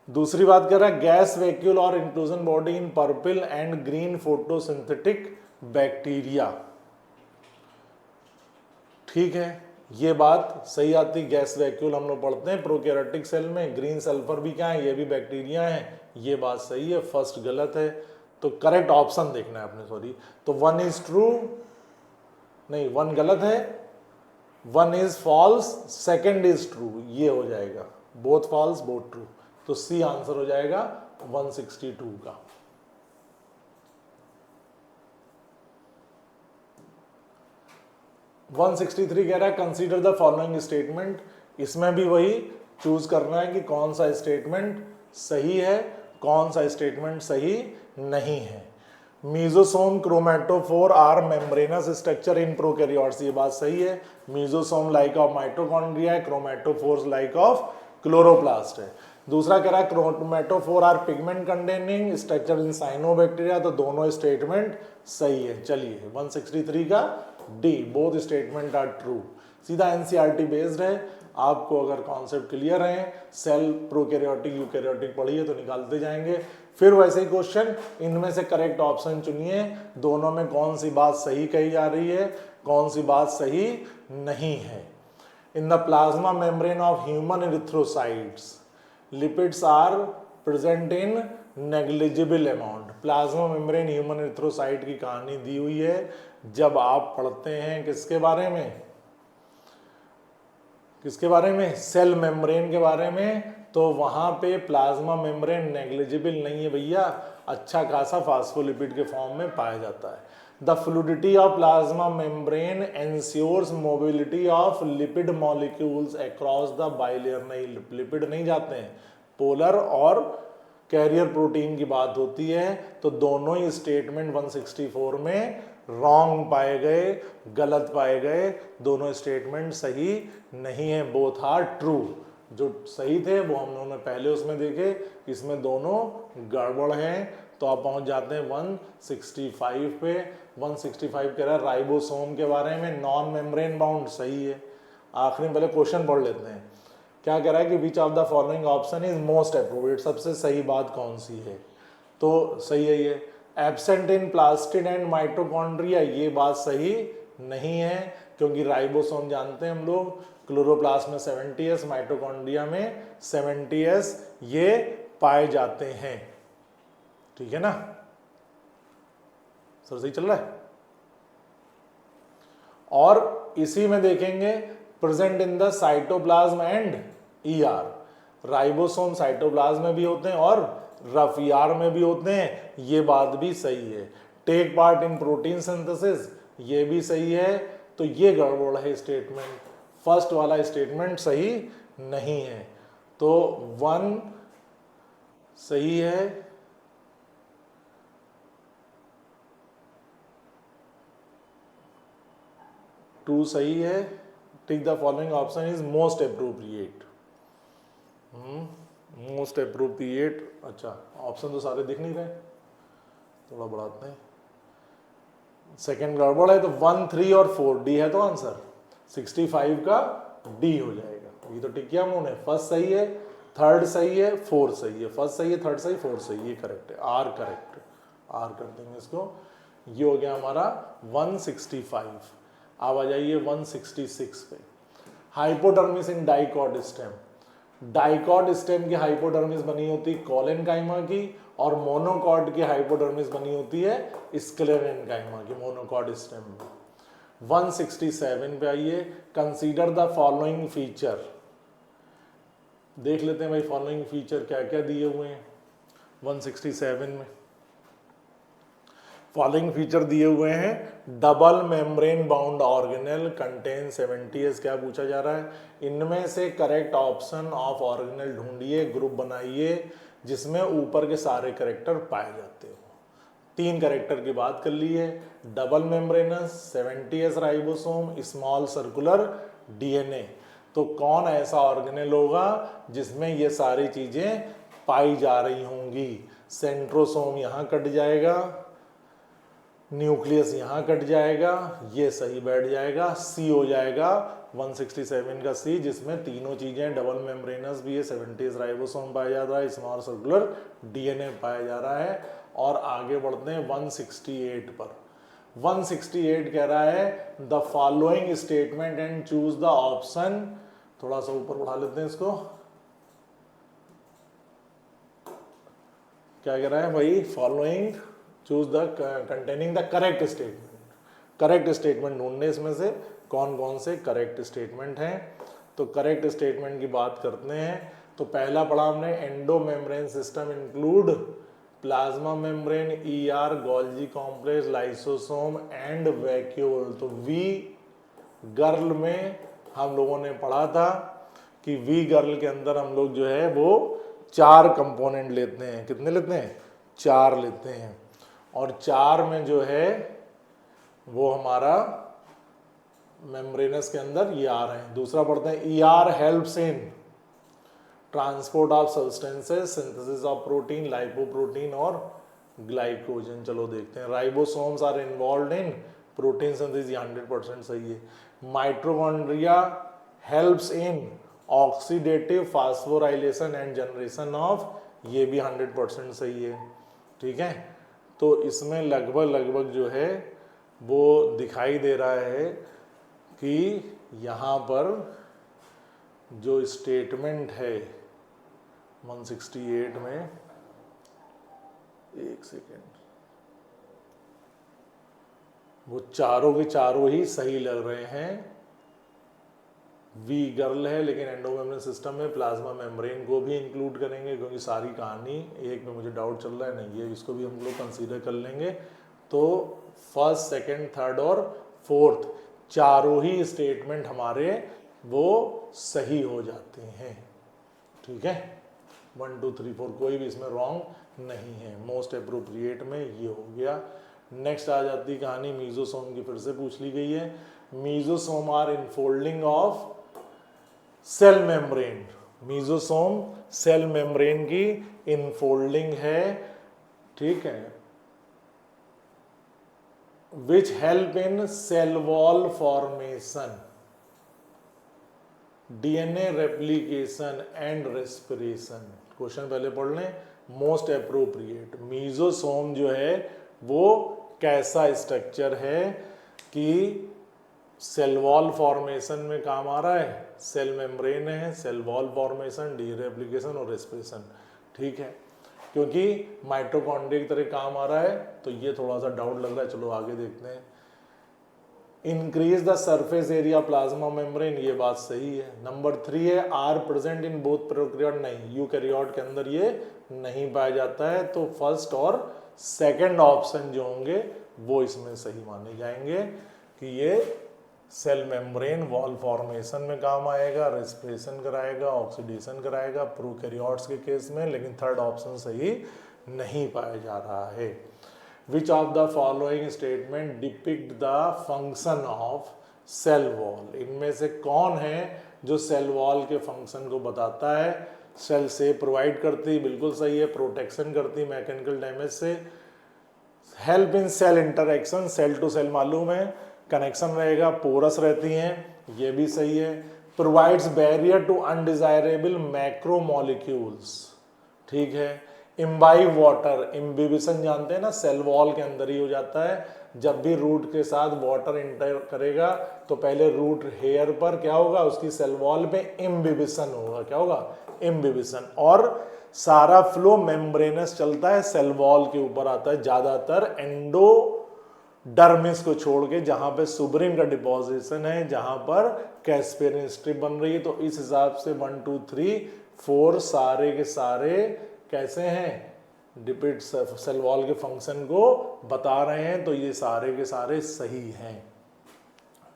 दूसरी बात कर रहा है गैस वैक्यूल और inclusion body in purple and green photosynthetic bacteria. ठीक है, ये बात सही आती। गैस वैक्यूल हम लोग पढ़ते हैं प्रोकैरियोटिक सेल में। ग्रीन सल्फर भी क्या है? ये भी बैक्टीरिया है, ये बात सही है। फर्स्ट गलत है, तो करेक्ट ऑप्शन देखना है आपने, सॉरी। तो 1 इज ट्रू, नहीं 1 गलत है, 1 is false, second is true, ये हो जाएगा। बोथ फॉल्स बोथ ट्रू, तो सी आंसर हो जाएगा 162 का। वन 163 कह रहा है कंसीडर द फॉलोइंग स्टेटमेंट। इसमें भी वही चूज करना है कि कौन सा स्टेटमेंट सही है, कौन सा स्टेटमेंट सही नहीं है। Mesosome chromatophore are membranous structure in prokaryotes, ये बात सही है। मीजोसोम लाइक ऑफ माइटोकॉन्ड्रिया है, क्रोमेटोफोर्स लाइक ऑफ क्लोरोप्लास्ट है। दूसरा कह रहा है chromatophore are pigment containing structure in cyanobacteria, तो दोनों स्टेटमेंट सही है। चलिए 163 का D, both statement are true. सीधा एनसीईआरटी बेस्ड है, आपको अगर कॉन्सेप्ट क्लियर है, सेल प्रोकैरियोटिक यूकैरियोटिक पढ़िए तो निकालते जाएंगे। फिर वैसे ही क्वेश्चन, इनमें से करेक्ट ऑप्शन चुनिए, दोनों में कौन सी बात सही कही जा रही है, कौन सी बात सही नहीं है। In the plasma membrane of human erythrocytes lipids are present in negligible amount. Plasma membrane human erythrocyte की कहानी दी हुई है। जब आप पढ़ते हैं किसके बारे में, किसके बारे में, सेल मेम्ब्रेन के बारे में, तो वहां पे प्लाज्मा मेम्ब्रेन नेग्लिजिबल नहीं है भैया, अच्छा खासा फास्फोलिपिड के फॉर्म में पाया जाता है। The fluidity of plasma membrane ensures mobility of lipid molecules across the bilayer. नहीं, लिपिड नहीं जाते हैं, पोलर और कैरियर प्रोटीन की बात होती है। तो दोनों ही स्टेटमेंट 164 में रॉन्ग पाए गए, गलत पाए गए, दोनों स्टेटमेंट सही नहीं है। बोथ आर ट्रू, जो सही थे वो हम लोगों ने पहले उसमें देखे, इसमें दोनों गड़बड़ हैं। तो आप पहुंच जाते हैं 165 पे। 165 कह रहा है राइबोसोम के बारे में, नॉन मेम्ब्रेन बाउंड, सही है। आखिरी में पहले क्वेश्चन पढ़ लेते हैं, क्या कह रहा है कि विच of the following option is most appropriate, सबसे सही बात कौन सी है, तो सही है ये। Absent in plastid and mitochondria, ये बात सही नहीं है, क्योंकि राइबोसोम जानते हैं हम लोग, क्लोरोप्लास्ट में 70s, माइटोकॉन्ड्रिया में 70s ये पाए जाते हैं। ठीक है ना सर, सही चल रहा है। और इसी में देखेंगे present in the cytoplasm and ER, ribosome cytoplasm में भी होते हैं और रफ ईआर में भी होते हैं, ये बात भी सही है। Take part in protein synthesis, ये भी सही है। तो ये गड़बड़ है स्टेटमेंट, फर्स्ट वाला स्टेटमेंट सही नहीं है। तो 1 सही है, 2 सही है। Tick the following option is most appropriate. Most appropriate, अच्छा ऑप्शन तो सारे दिख नहीं रहे, थोड़ा बढ़ाते हैं। सेकेंड गड़बड़ है, तो 1, 3 और 4, डी है तो आंसर 65 का डी हो जाएगा। ये तो टिक किया हम लोगों ने, फर्स्ट सही है, थर्ड सही है, फोर्थ सही है, फर्स्ट सही है, थर्ड सही, फोर्थ सही, ये करेक्ट है। आर करेक्ट, आर कर देंगे इसको। ये हो गया हमारा 165। अब आ जाइए 166 पे। हाइपोडर्मिस इन डाइकॉट स्टेम, डाइकॉट स्टेम की हाइपोडर्मिस बनी होती है कोलेनकाइमा की, और मोनोकॉट की हाइपोडर्मिस बनी होती है स्क्लेरेनकाइमा की, मोनोकॉट स्टेम में। 167 पे आइए। कंसीडर द फॉलोइंग फीचर, देख लेते हैं भाई फॉलोइंग फीचर क्या क्या दिए हुए हैं 167 में। फॉलोइंग फीचर दिए हुए हैं, double membrane bound organelle contain 70s, क्या पूछा जा रहा है, इनमें से करेक्ट ऑप्शन ऑफ ऑर्गेनेल ढूंढिए, ग्रुप बनाइए जिसमें ऊपर के सारे करेक्टर पाए जाते हो। 3 करेक्टर की बात कर ली है, double membranous, 70s ribosome, small circular DNA. तो कौन ऐसा ऑर्गेनेल होगा जिसमें ये सारी चीजें पाई जा रही होंगी। सेंट्रोसोम यहाँ कट जाएगा, न्यूक्लियस यहाँ कट जाएगा, ये सही बैठ जाएगा, सी हो जाएगा 167 का सी, जिसमें तीनों चीजें, डबल मेम्ब्रेनस भी है, 70s राइबोसोम पाया जा रहा है, स्मॉल सर्कुलर डीएनए पाया जा रहा है। और आगे बढ़ते हैं 168 पर। 168 कह रहा है the following statement and choose the option, थोड़ा सा ऊपर बढ़ा लेते हैं इसको। क्या कह रहा है भाई, following choose the containing the correct statement, correct statement ढूंढने इसमें से कौन कौन से करेक्ट स्टेटमेंट हैं। तो करेक्ट स्टेटमेंट की बात करते हैं, तो पहला पढ़ा हमने, endo membrane system include plasma membrane, ER, Golgi complex, lysosome and vacuole. तो वी गर्ल में हम लोगों ने पढ़ा था कि वी गर्ल के अंदर हम लोग जो है वो 4 कंपोनेंट लेते हैं। कितने लेते हैं? 4 लेते हैं। और 4 में जो है वो हमारा मेम्ब्रेनस के अंदर ये आ रहे हैं। दूसरा पढ़ते हैं, ER helps in transport of substances, synthesis of protein, lipoprotein और ग्लाइकोजन। चलो देखते हैं। Ribosomes are involved in protein synthesis, 100% सही है। Mitochondria helps in oxidative phosphorylation and generation of, ये भी 100% सही है। ठीक है, तो इसमें लगभग जो है वो दिखाई दे रहा है कि यहाँ पर जो स्टेटमेंट है 168 में, एक सेकेंड, वो चारों के चारों ही सही लग रहे हैं। वी गर्ल है लेकिन एंडोमेम्ब्रेन सिस्टम में प्लाज्मा मेम्ब्रेन को भी इंक्लूड करेंगे, क्योंकि सारी कहानी एक में मुझे डाउट चल रहा है, नहीं ये इसको भी हम लोग कंसीडर कर लेंगे। तो फर्स्ट, सेकंड, थर्ड और फोर्थ चारों ही स्टेटमेंट हमारे वो सही हो जाते हैं। ठीक है, 1 2 3 4 कोई भी इसमें रॉन्ग नहीं है। मोस्ट अप्रोप्रिएट में ये हो गया। नेक्स्ट आ जाती कहानी मीजोसोम की, फिर से पूछ ली गई है। Mesosome are infolding of cell membrane. Mesosome cell membrane की इनफोल्डिंग है। ठीक है, which help in cell wall formation, DNA replication and respiration. Question पहले पढ़ लें। मोस्ट अप्रोप्रिएट, मीजोसोम जो है वो कैसा स्ट्रक्चर है कि सेल वॉल फॉर्मेशन में काम आ रहा है। सेल मेम्ब्रेन है, cell wall formation, D replication और रेस्पिरेशन। ठीक है, क्योंकि माइटोकॉन्ड्रिया की तरह काम आ रहा है, तो ये थोड़ा सा डाउट लग रहा है। चलो आगे देखते हैं। Increase the surface area plasma membrane, ये बात सही है। नंबर 3 है are present in both prokaryote, नहीं, यूकैरियोट के अंदर ये नहीं पाया जाता है। तो फर्स्ट और सेकंड ऑप्शन जो होंगे वो इसमें सही माने जाएंगे कि ये सेल मेम्ब्रेन वॉल फॉर्मेशन में काम आएगा, रेस्पिरेशन कराएगा, ऑक्सीडेशन कराएगा प्रोकैरियोट्स के केस में, लेकिन थर्ड ऑप्शन सही नहीं पाया जा रहा है। Which of the following statement depict the function of cell wall, इनमें से कौन है जो सेल वॉल के फंक्शन को बताता है। सेल से प्रोवाइड करती, बिल्कुल सही है। प्रोटेक्शन करती मैकेनिकल डैमेज से। Help in cell interaction, cell to cell मालूम है, कनेक्शन रहेगा, पोरस रहती हैं, ये भी सही है। Provides barrier to undesirable macromolecules, ठीक है। इम्बाइब वाटर, इम्बिबिशन जानते हैं ना, सेल वॉल के अंदर ही हो जाता है। जब भी रूट के साथ वाटर इंटर करेगा तो पहले रूट हेयर पर क्या होगा, उसकी सेल वॉल पे इम्बिबिशन होगा। क्या होगा? इम्बिबिशन। और सारा फ्लो मेम्ब्रेनस चलता है, सेल वॉल के ऊपर आता है, ज्यादातर एंडोडर्मिस को छोड़ के, जहां पे सुब्रिन का डिपोजिशन है, जहां पर कैस्पेरिन स्ट्रिप बन रही है। तो इस हिसाब से 1 2 3 4 सारे के सारे कैसे हैं, डिपिक्ट सेल वॉल के फंक्शन को बता रहे हैं। तो ये सारे के सारे सही हैं।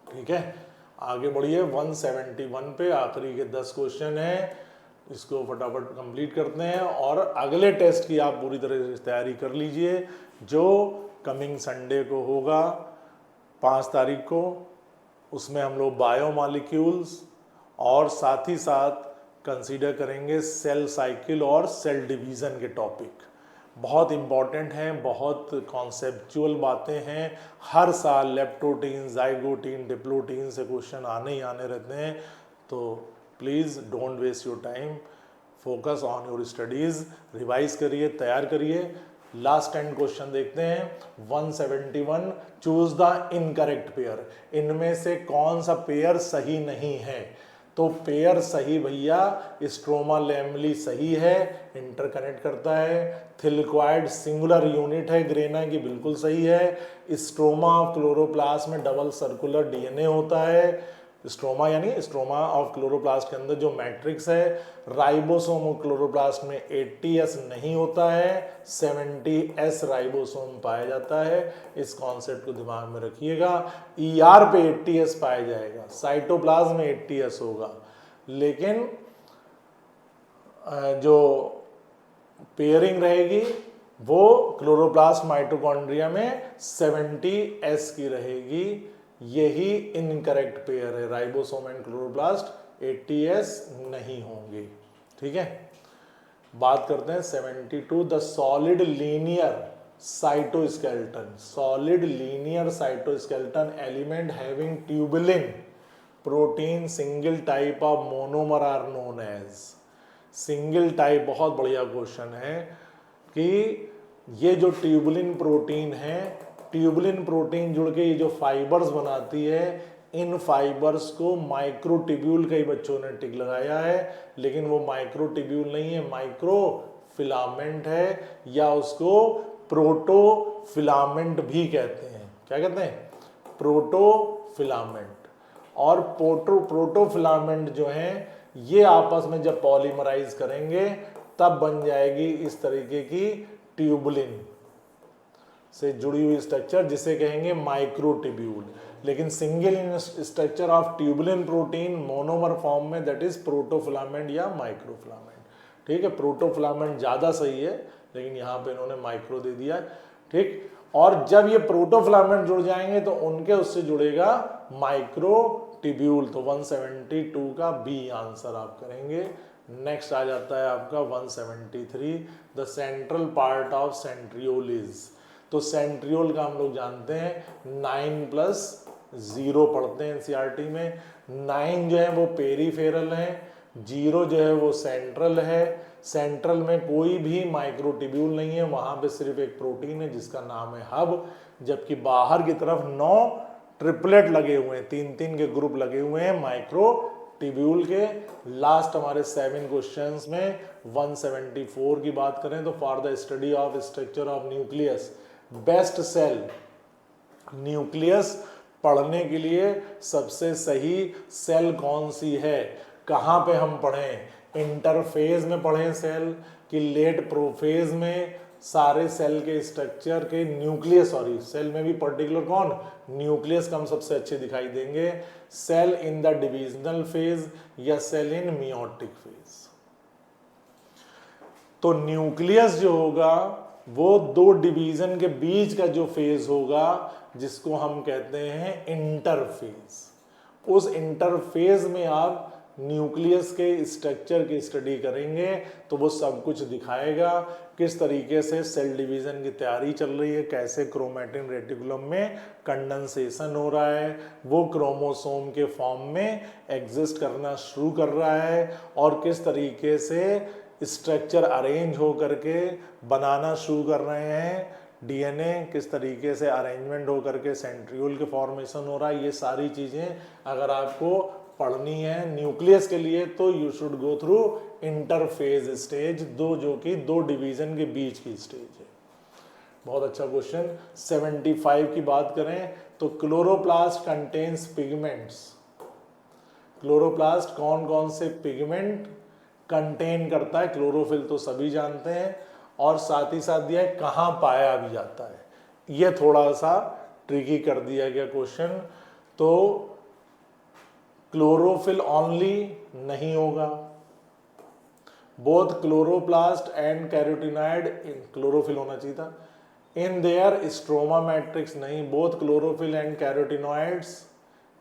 ठीक है, आगे बढ़िए। 171 पे आखिरी के 10 क्वेश्चन है, इसको फटाफट कंप्लीट करते हैं और अगले टेस्ट की आप पूरी तरह से तैयारी कर लीजिए, जो कमिंग संडे को होगा 5 तारीख को। उसमें हम लोग बायोमॉलिक्यूल्स और साथ ही साथ कंसीडर करेंगे सेल साइकिल और सेल डिवीज़न के टॉपिक। बहुत इंपॉर्टेंट हैं, बहुत कॉन्सेप्चुअल बातें हैं। हर साल लेप्टोटीन, जाइगोटीन, डिप्लोटीन से क्वेश्चन आने ही आने रहते हैं। तो please don't waste your time, focus on your studies, revise करिए, तैयार करिए। लास्ट 10 क्वेश्चन देखते हैं। 171, चूज द इनकरेक्ट पेयर, इनमें से कौन सा पेयर सही नहीं है। तो पेयर सही भैया, स्ट्रोमा लैमली सही है, इंटरकनेक्ट करता है। थिलक्वाइड सिंगुलर यूनिट है ग्रेना की, बिल्कुल सही है। स्ट्रोमा ऑफ क्लोरोप्लास्ट में डबल सर्कुलर डीएनए होता है। स्ट्रोमा यानी स्ट्रोमा ऑफ क्लोरोप्लास्ट के अंदर जो मैट्रिक्स है। राइबोसोम ऑफ क्लोरोप्लास्ट में 80S नहीं होता है, 70S राइबोसोम पाया जाता है। इस कॉन्सेप्ट को दिमाग में रखिएगा। ER पे 80S पाया जाएगा, साइटोप्लाज्म में 80S होगा, लेकिन जो पेयरिंग रहेगी वो क्लोरोप्लास्ट माइटोकॉन्ड्रिया में 70s की रहेगी। यही इनकरेक्ट पेयर है, राइबोसोम एंड क्लोरोप्लास्ट 80s नहीं होंगे। ठीक है, बात करते हैं 72, the solid linear cytoskeleton. Solid linear cytoskeleton element having tubulin protein single type of monomer are known as. Single type, बहुत बढ़िया क्वेश्चन है कि ये जो ट्यूबुलिन प्रोटीन है, ट्यूबुलिन प्रोटीन जुड़ के ये जो फाइबर्स बनाती है, इन फाइबर्स को माइक्रोट्यूब्यूल कई बच्चों ने टिक लगाया है, लेकिन वो माइक्रोट्यूब्यूल नहीं है, माइक्रोफिलामेंट है, या उसको प्रोटोफिलामेंट भी कहते हैं। क्या कहते हैं? प्रोटोफिलामेंट। और प्रोटोफिलामेंट जो है ये आपस में जब पॉलीमराइज करेंगे तब बन जाएगी इस तरीके की ट्यूबुलिन से जुड़ी हुई स्ट्रक्चर, जिसे कहेंगे माइक्रोट्यूब्यूल। लेकिन single in structure of tubulin protein monomer form में, दैट इज प्रोटोफिलामेंट या माइक्रोफिलामेंट। ठीक है, प्रोटोफिलामेंट ज्यादा सही है, लेकिन यहाँ पे इन्होंने माइक्रो दे दिया। ठीक, और जब ये प्रोटोफिलामेंट जुड़ जाएंगे तो उनके उससे जुड़ेगा माइक्रोट्यूब्यूल। तो 172 का बी आंसर आप करेंगे। नेक्स्ट आ जाता है आपका 173, the central part of centriole is. तो सेंट्रियोल का हम लोग जानते हैं 9+0 पढ़ते हैं एनसीईआरटी में। 9 जो है वो पेरीफेरल है, 0 जो है वो सेंट्रल है। सेंट्रल में कोई भी माइक्रोट्यूब्यूल नहीं है, वहां पे सिर्फ एक प्रोटीन है जिसका नाम है हब, जबकि बाहर की तरफ 9 ट्रिपलेट लगे हुए हैं, 3-3 के ग्रुप लगे हुए हैं माइक्रोट्यूब्यूल के। लास्ट हमारे 7 क्वेश्चंस में 174 की बात करें तो for the study of structure of nucleus best cell. Nucleus पढ़ने के लिए सबसे सही सेल कौन सी है? कहाँ पे हम पढ़ें? इंटरफेज में पढ़ें सेल कि लेट प्रोफेज में? सारे सेल के स्ट्रक्चर के न्यूक्लियस, सॉरी सेल में भी पर्टिकुलर कौन? न्यूक्लियस का हम सबसे अच्छे दिखाई देंगे। Cell in the divisional phase या सेल इन मियोटिक फेज। तो न्यूक्लियस जो होगा वो 2 डिवीजन के बीच का जो फेज होगा जिसको हम कहते हैं इंटरफेज। उस इंटरफेज में आप न्यूक्लियस के स्ट्रक्चर की स्टडी करेंगे तो वो सब कुछ दिखाएगा, किस तरीके से सेल डिवीजन की तैयारी चल रही है, कैसे क्रोमैटिन रेटिकुलम में कंडेंसेशन हो रहा है, वो क्रोमोसोम के फॉर्म में एग्जिस्ट करना शुरू कर रहा है, और किस तरीके से स्ट्रक्चर अरेंज हो करके बनाना शुरू कर रहे हैं, डीएनए किस तरीके से अरेंजमेंट हो करके सेंट्रियोल के फॉर्मेशन हो रहा है। ये सारी चीज़ें अगर आपको पढ़नी है न्यूक्लियस के लिए तो you should go through interphase stage, जो कि 2 डिवीजन के बीच की स्टेज है। बहुत अच्छा क्वेश्चन। 75 की बात करें तो क्लोरोप्लास्ट कंटेन्स पिगमेंट्स। क्लोरोप्लास्ट कौन कौन से पिगमेंट कंटेन करता है? क्लोरोफिल तो सभी जानते हैं, और साथ ही साथ दिया है कहाँ पाया भी जाता है। ये थोड़ा सा ट्रिकी कर दिया गया क्वेश्चन। तो क्लोरोफिल ओनली नहीं होगा, both chloroplast and carotenoid, chlorophyll होना चाहिए था, इन देयर स्ट्रोमा मैट्रिक्स नहीं, both chlorophyll and carotenoids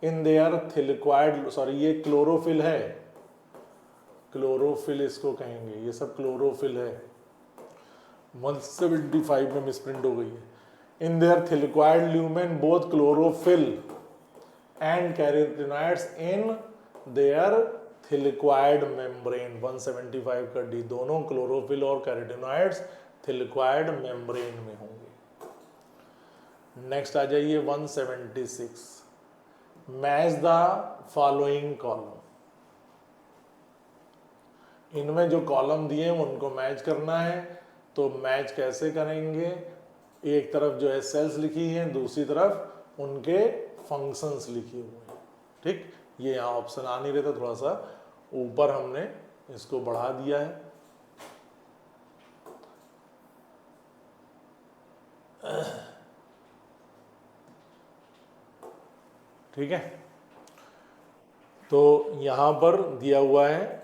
in their thylakoid, sorry ये क्लोरोफिल है, क्लोरोफिल इसको कहेंगे, ये सब क्लोरोफिल है। 175 में मिसप्रिंट हो गई है। In their thylakoid lumen both chlorophyll and carotenoids in their thylakoid membrane. 175 का डी, दोनों क्लोरोफिल और कैरोटिनॉइड्स थिलिक्वाइड मेम्ब्रेन में होंगे। नेक्स्ट आ जाइए 176, मैच द फॉलोइंग कॉलम। इनमें जो कॉलम दिए हैं उनको मैच करना है। तो मैच कैसे करेंगे? एक तरफ जो है सेल्स लिखी हैं, दूसरी तरफ उनके फंक्शंस लिखे हुए हैं। ठीक, ये यहाँ ऑप्शन आ नहीं रहे थे, थोड़ा सा ऊपर हमने इसको बढ़ा दिया है। ठीक है, तो यहाँ पर दिया हुआ है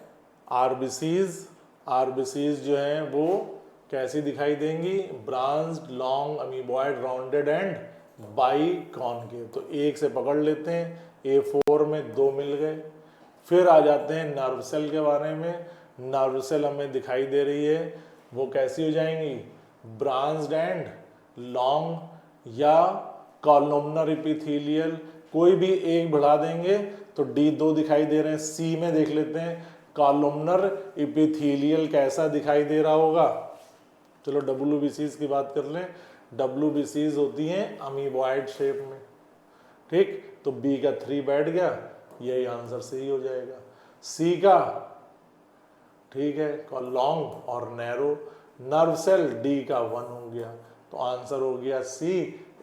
आरबीसीज जो हैं वो कैसी दिखाई देंगी, branched, long, amoeboid, rounded and by concave. तो एक से पकड़ लेते हैं, A4 में 2 मिल गए। फिर आ जाते हैं नर्व सेल के बारे में। नर्व सेल हमें दिखाई दे रही है, वो कैसी हो जाएंगी, ब्रांच्ड एंड लॉन्ग या कॉलमनर एपिथेलियल, कोई भी एक बढ़ा देंगे तो D2 दिखाई दे रहे हैं। सी में देख लेते हैं कॉलमनर एपिथेलियल कैसा दिखाई दे रहा होगा। चलो WBCs की बात कर लें। WBCs होती हैं अमीबॉइड शेप में, ठीक। तो B का 3 बैठ गया, यही आंसर सही हो जाएगा। C का, ठीक है, लॉन्ग और नैरो। नर्व सेल D का 1 हो गया, तो आंसर हो गया C।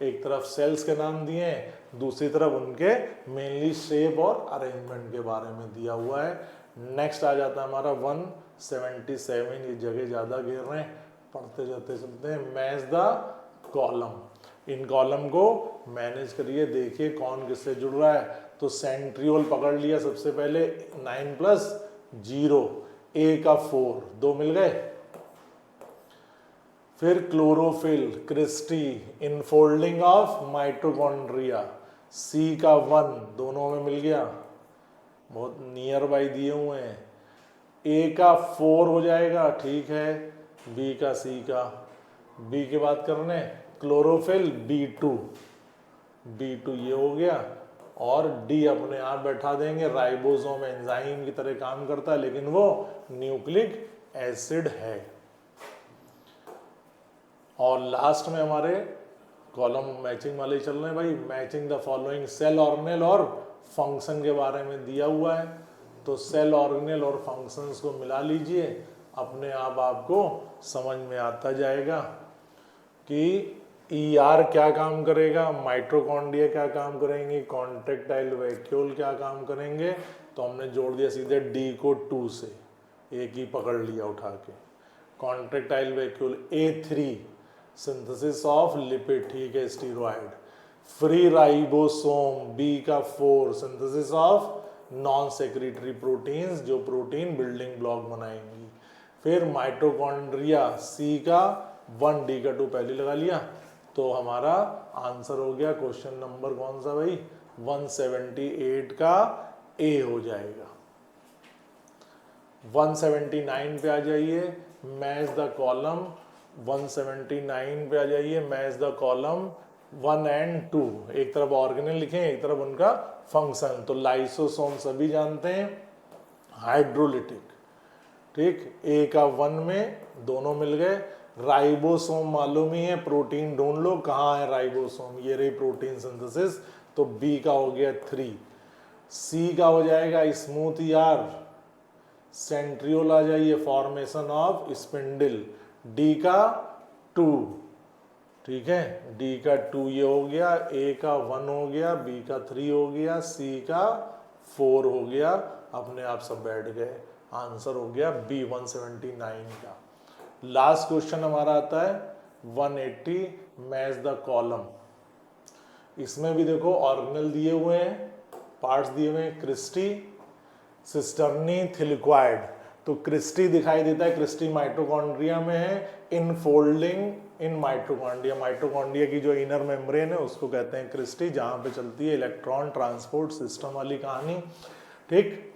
एक तरफ सेल्स के नाम दिए हैं, दूसरी तरफ उनके मेनली शेप और अरेंजमेंट के बारे में दिया हुआ है। नेक्स्ट आ जाता है हमारा 177, ये जगह ज़्यादा घेर रहे हैं, पढ़ते जाते चलते हैं। Match the column, in column को मैनेज करिए, देखिए कौन किससे जुड़ रहा है। तो सेंट्रियोल पकड़ लिया सबसे पहले, 9 + 0, A का 4, 2 मिल गए। फिर chlorophyll, cristae, infolding of mitochondria, C का 1, दोनों में मिल गया, बहुत नियर बाई दिए हुए हैं। A का 4 हो जाएगा, ठीक है। B का, C का, B की बात कर रहे हैं, क्लोरोफिल B2 ये हो गया। और D अपने आप बैठा देंगे, राइबोसोम एंजाइम की तरह काम करता है, लेकिन वो न्यूक्लिक एसिड है। और लास्ट में हमारे कॉलम मैचिंग वाले चल रहे हैं भाई। Matching the following cell organelle और फंक्शन के बारे में दिया हुआ है, तो सेल ऑर्गेनेल और फंक्शंस को मिला लीजिए, अपने आप आपको समझ में आता जाएगा कि ER क्या काम करेगा, माइटोकॉन्ड्रिया क्या काम करेंगे, कॉन्ट्रैक्टाइल वैक्यूल क्या काम करेंगे। तो हमने जोड़ दिया सीधे D को 2 से, एक ही पकड़ लिया उठा के। Contractile vacuole A3, synthesis of lipid, ठीक है, स्टीरॉयड। फ्री राइबोसोम B का 4, synthesis of non secretary proteins, जो प्रोटीन बिल्डिंग ब्लॉक बनाएंगी। फिर माइटोकॉन्ड्रिया C का 1, D का 2 पहले लगा लिया, तो हमारा आंसर हो गया क्वेश्चन नंबर कौन सा भाई, 178 का A हो जाएगा। 179 पे आ जाइए, मैच द कॉलम। 179 पे आ जाइए, मैच द कॉलम 1 और 2। एक तरफ ऑर्गेनेल लिखें, एक तरफ उनका फंक्शन। तो लाइसोसोम सभी जानते हैं, हाइड्रोलिटिक, ठीक। A का 1 में दोनों मिल गए। राइबोसोम मालूम ही है, प्रोटीन ढूंढ लो कहाँ है राइबोसोम, ये रही प्रोटीन सिंथेसिस, तो B का हो गया 3। C का हो जाएगा स्मूथ ER, सेंट्रियोल आ जाइए, फॉर्मेशन ऑफ स्पिंडल। D का 2, ठीक है, D का 2 ये हो गया, A का 1 हो गया, B का 3 हो गया, C का 4 हो गया, अपने आप सब बैठ गए। आंसर हो गया B 179 का। लास्ट क्वेश्चन हमारा आता है 180, मैच द कॉलम। इसमें भी देखो ऑर्गेनेल दिए हुए हैं, पार्ट्स दिए हुए हैं, क्रिस्टी, सिस्टर्नी, थिलिक्वाइड। तो क्रिस्टी दिखाई देता है, क्रिस्टी माइटोकॉन्ड्रिया में है, इनफोल्डिंग इन माइटोकॉन्ड्रिया, माइटोकॉन्ड्रिया की जो इनर मेम्ब्रेन है उसको कहते हैं क्रिस्टी, जहां पे चलती है इलेक्ट्रॉन ट्रांसपोर्ट सिस्टम वाली कहानी, ठीक।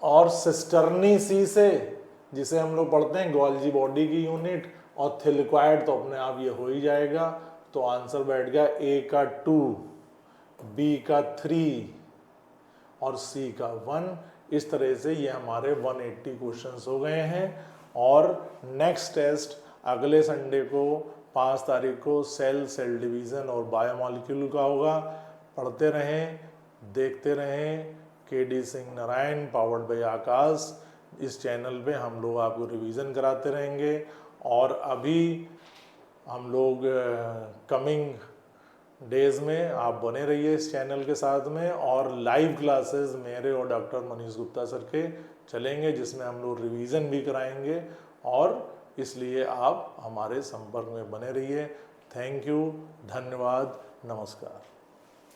और सिस्टर्नी सी से, जिसे हम लोग पढ़ते हैं गोल्जी बॉडी की यूनिट, और थिलिक्वाइड तो अपने आप ये हो ही जाएगा। तो आंसर बैठ गया A का 2, B का 3 और C का 1। इस तरह से ये हमारे 180 क्वेश्चंस हो गए हैं। और नेक्स्ट टेस्ट अगले संडे को 5 तारीख को सेल डिवीज़न और बायोमॉलिक्यूल का होगा। पढ़ते रहें, देखते रहें। KD Singh Narayan, powered by Aakash. इस चैनल पे हम लोग आपको रिवीजन कराते रहेंगे। और अभी हम लोग कमिंग डेज में आप बने रहिए इस चैनल के साथ में, और लाइव क्लासेस मेरे और डॉक्टर मनीष गुप्ता सर के चलेंगे, जिसमें हम लोग रिवीजन भी कराएंगे, और इसलिए आप हमारे संपर्क में बने रहिए। थैंक यू, धन्यवाद, नमस्कार।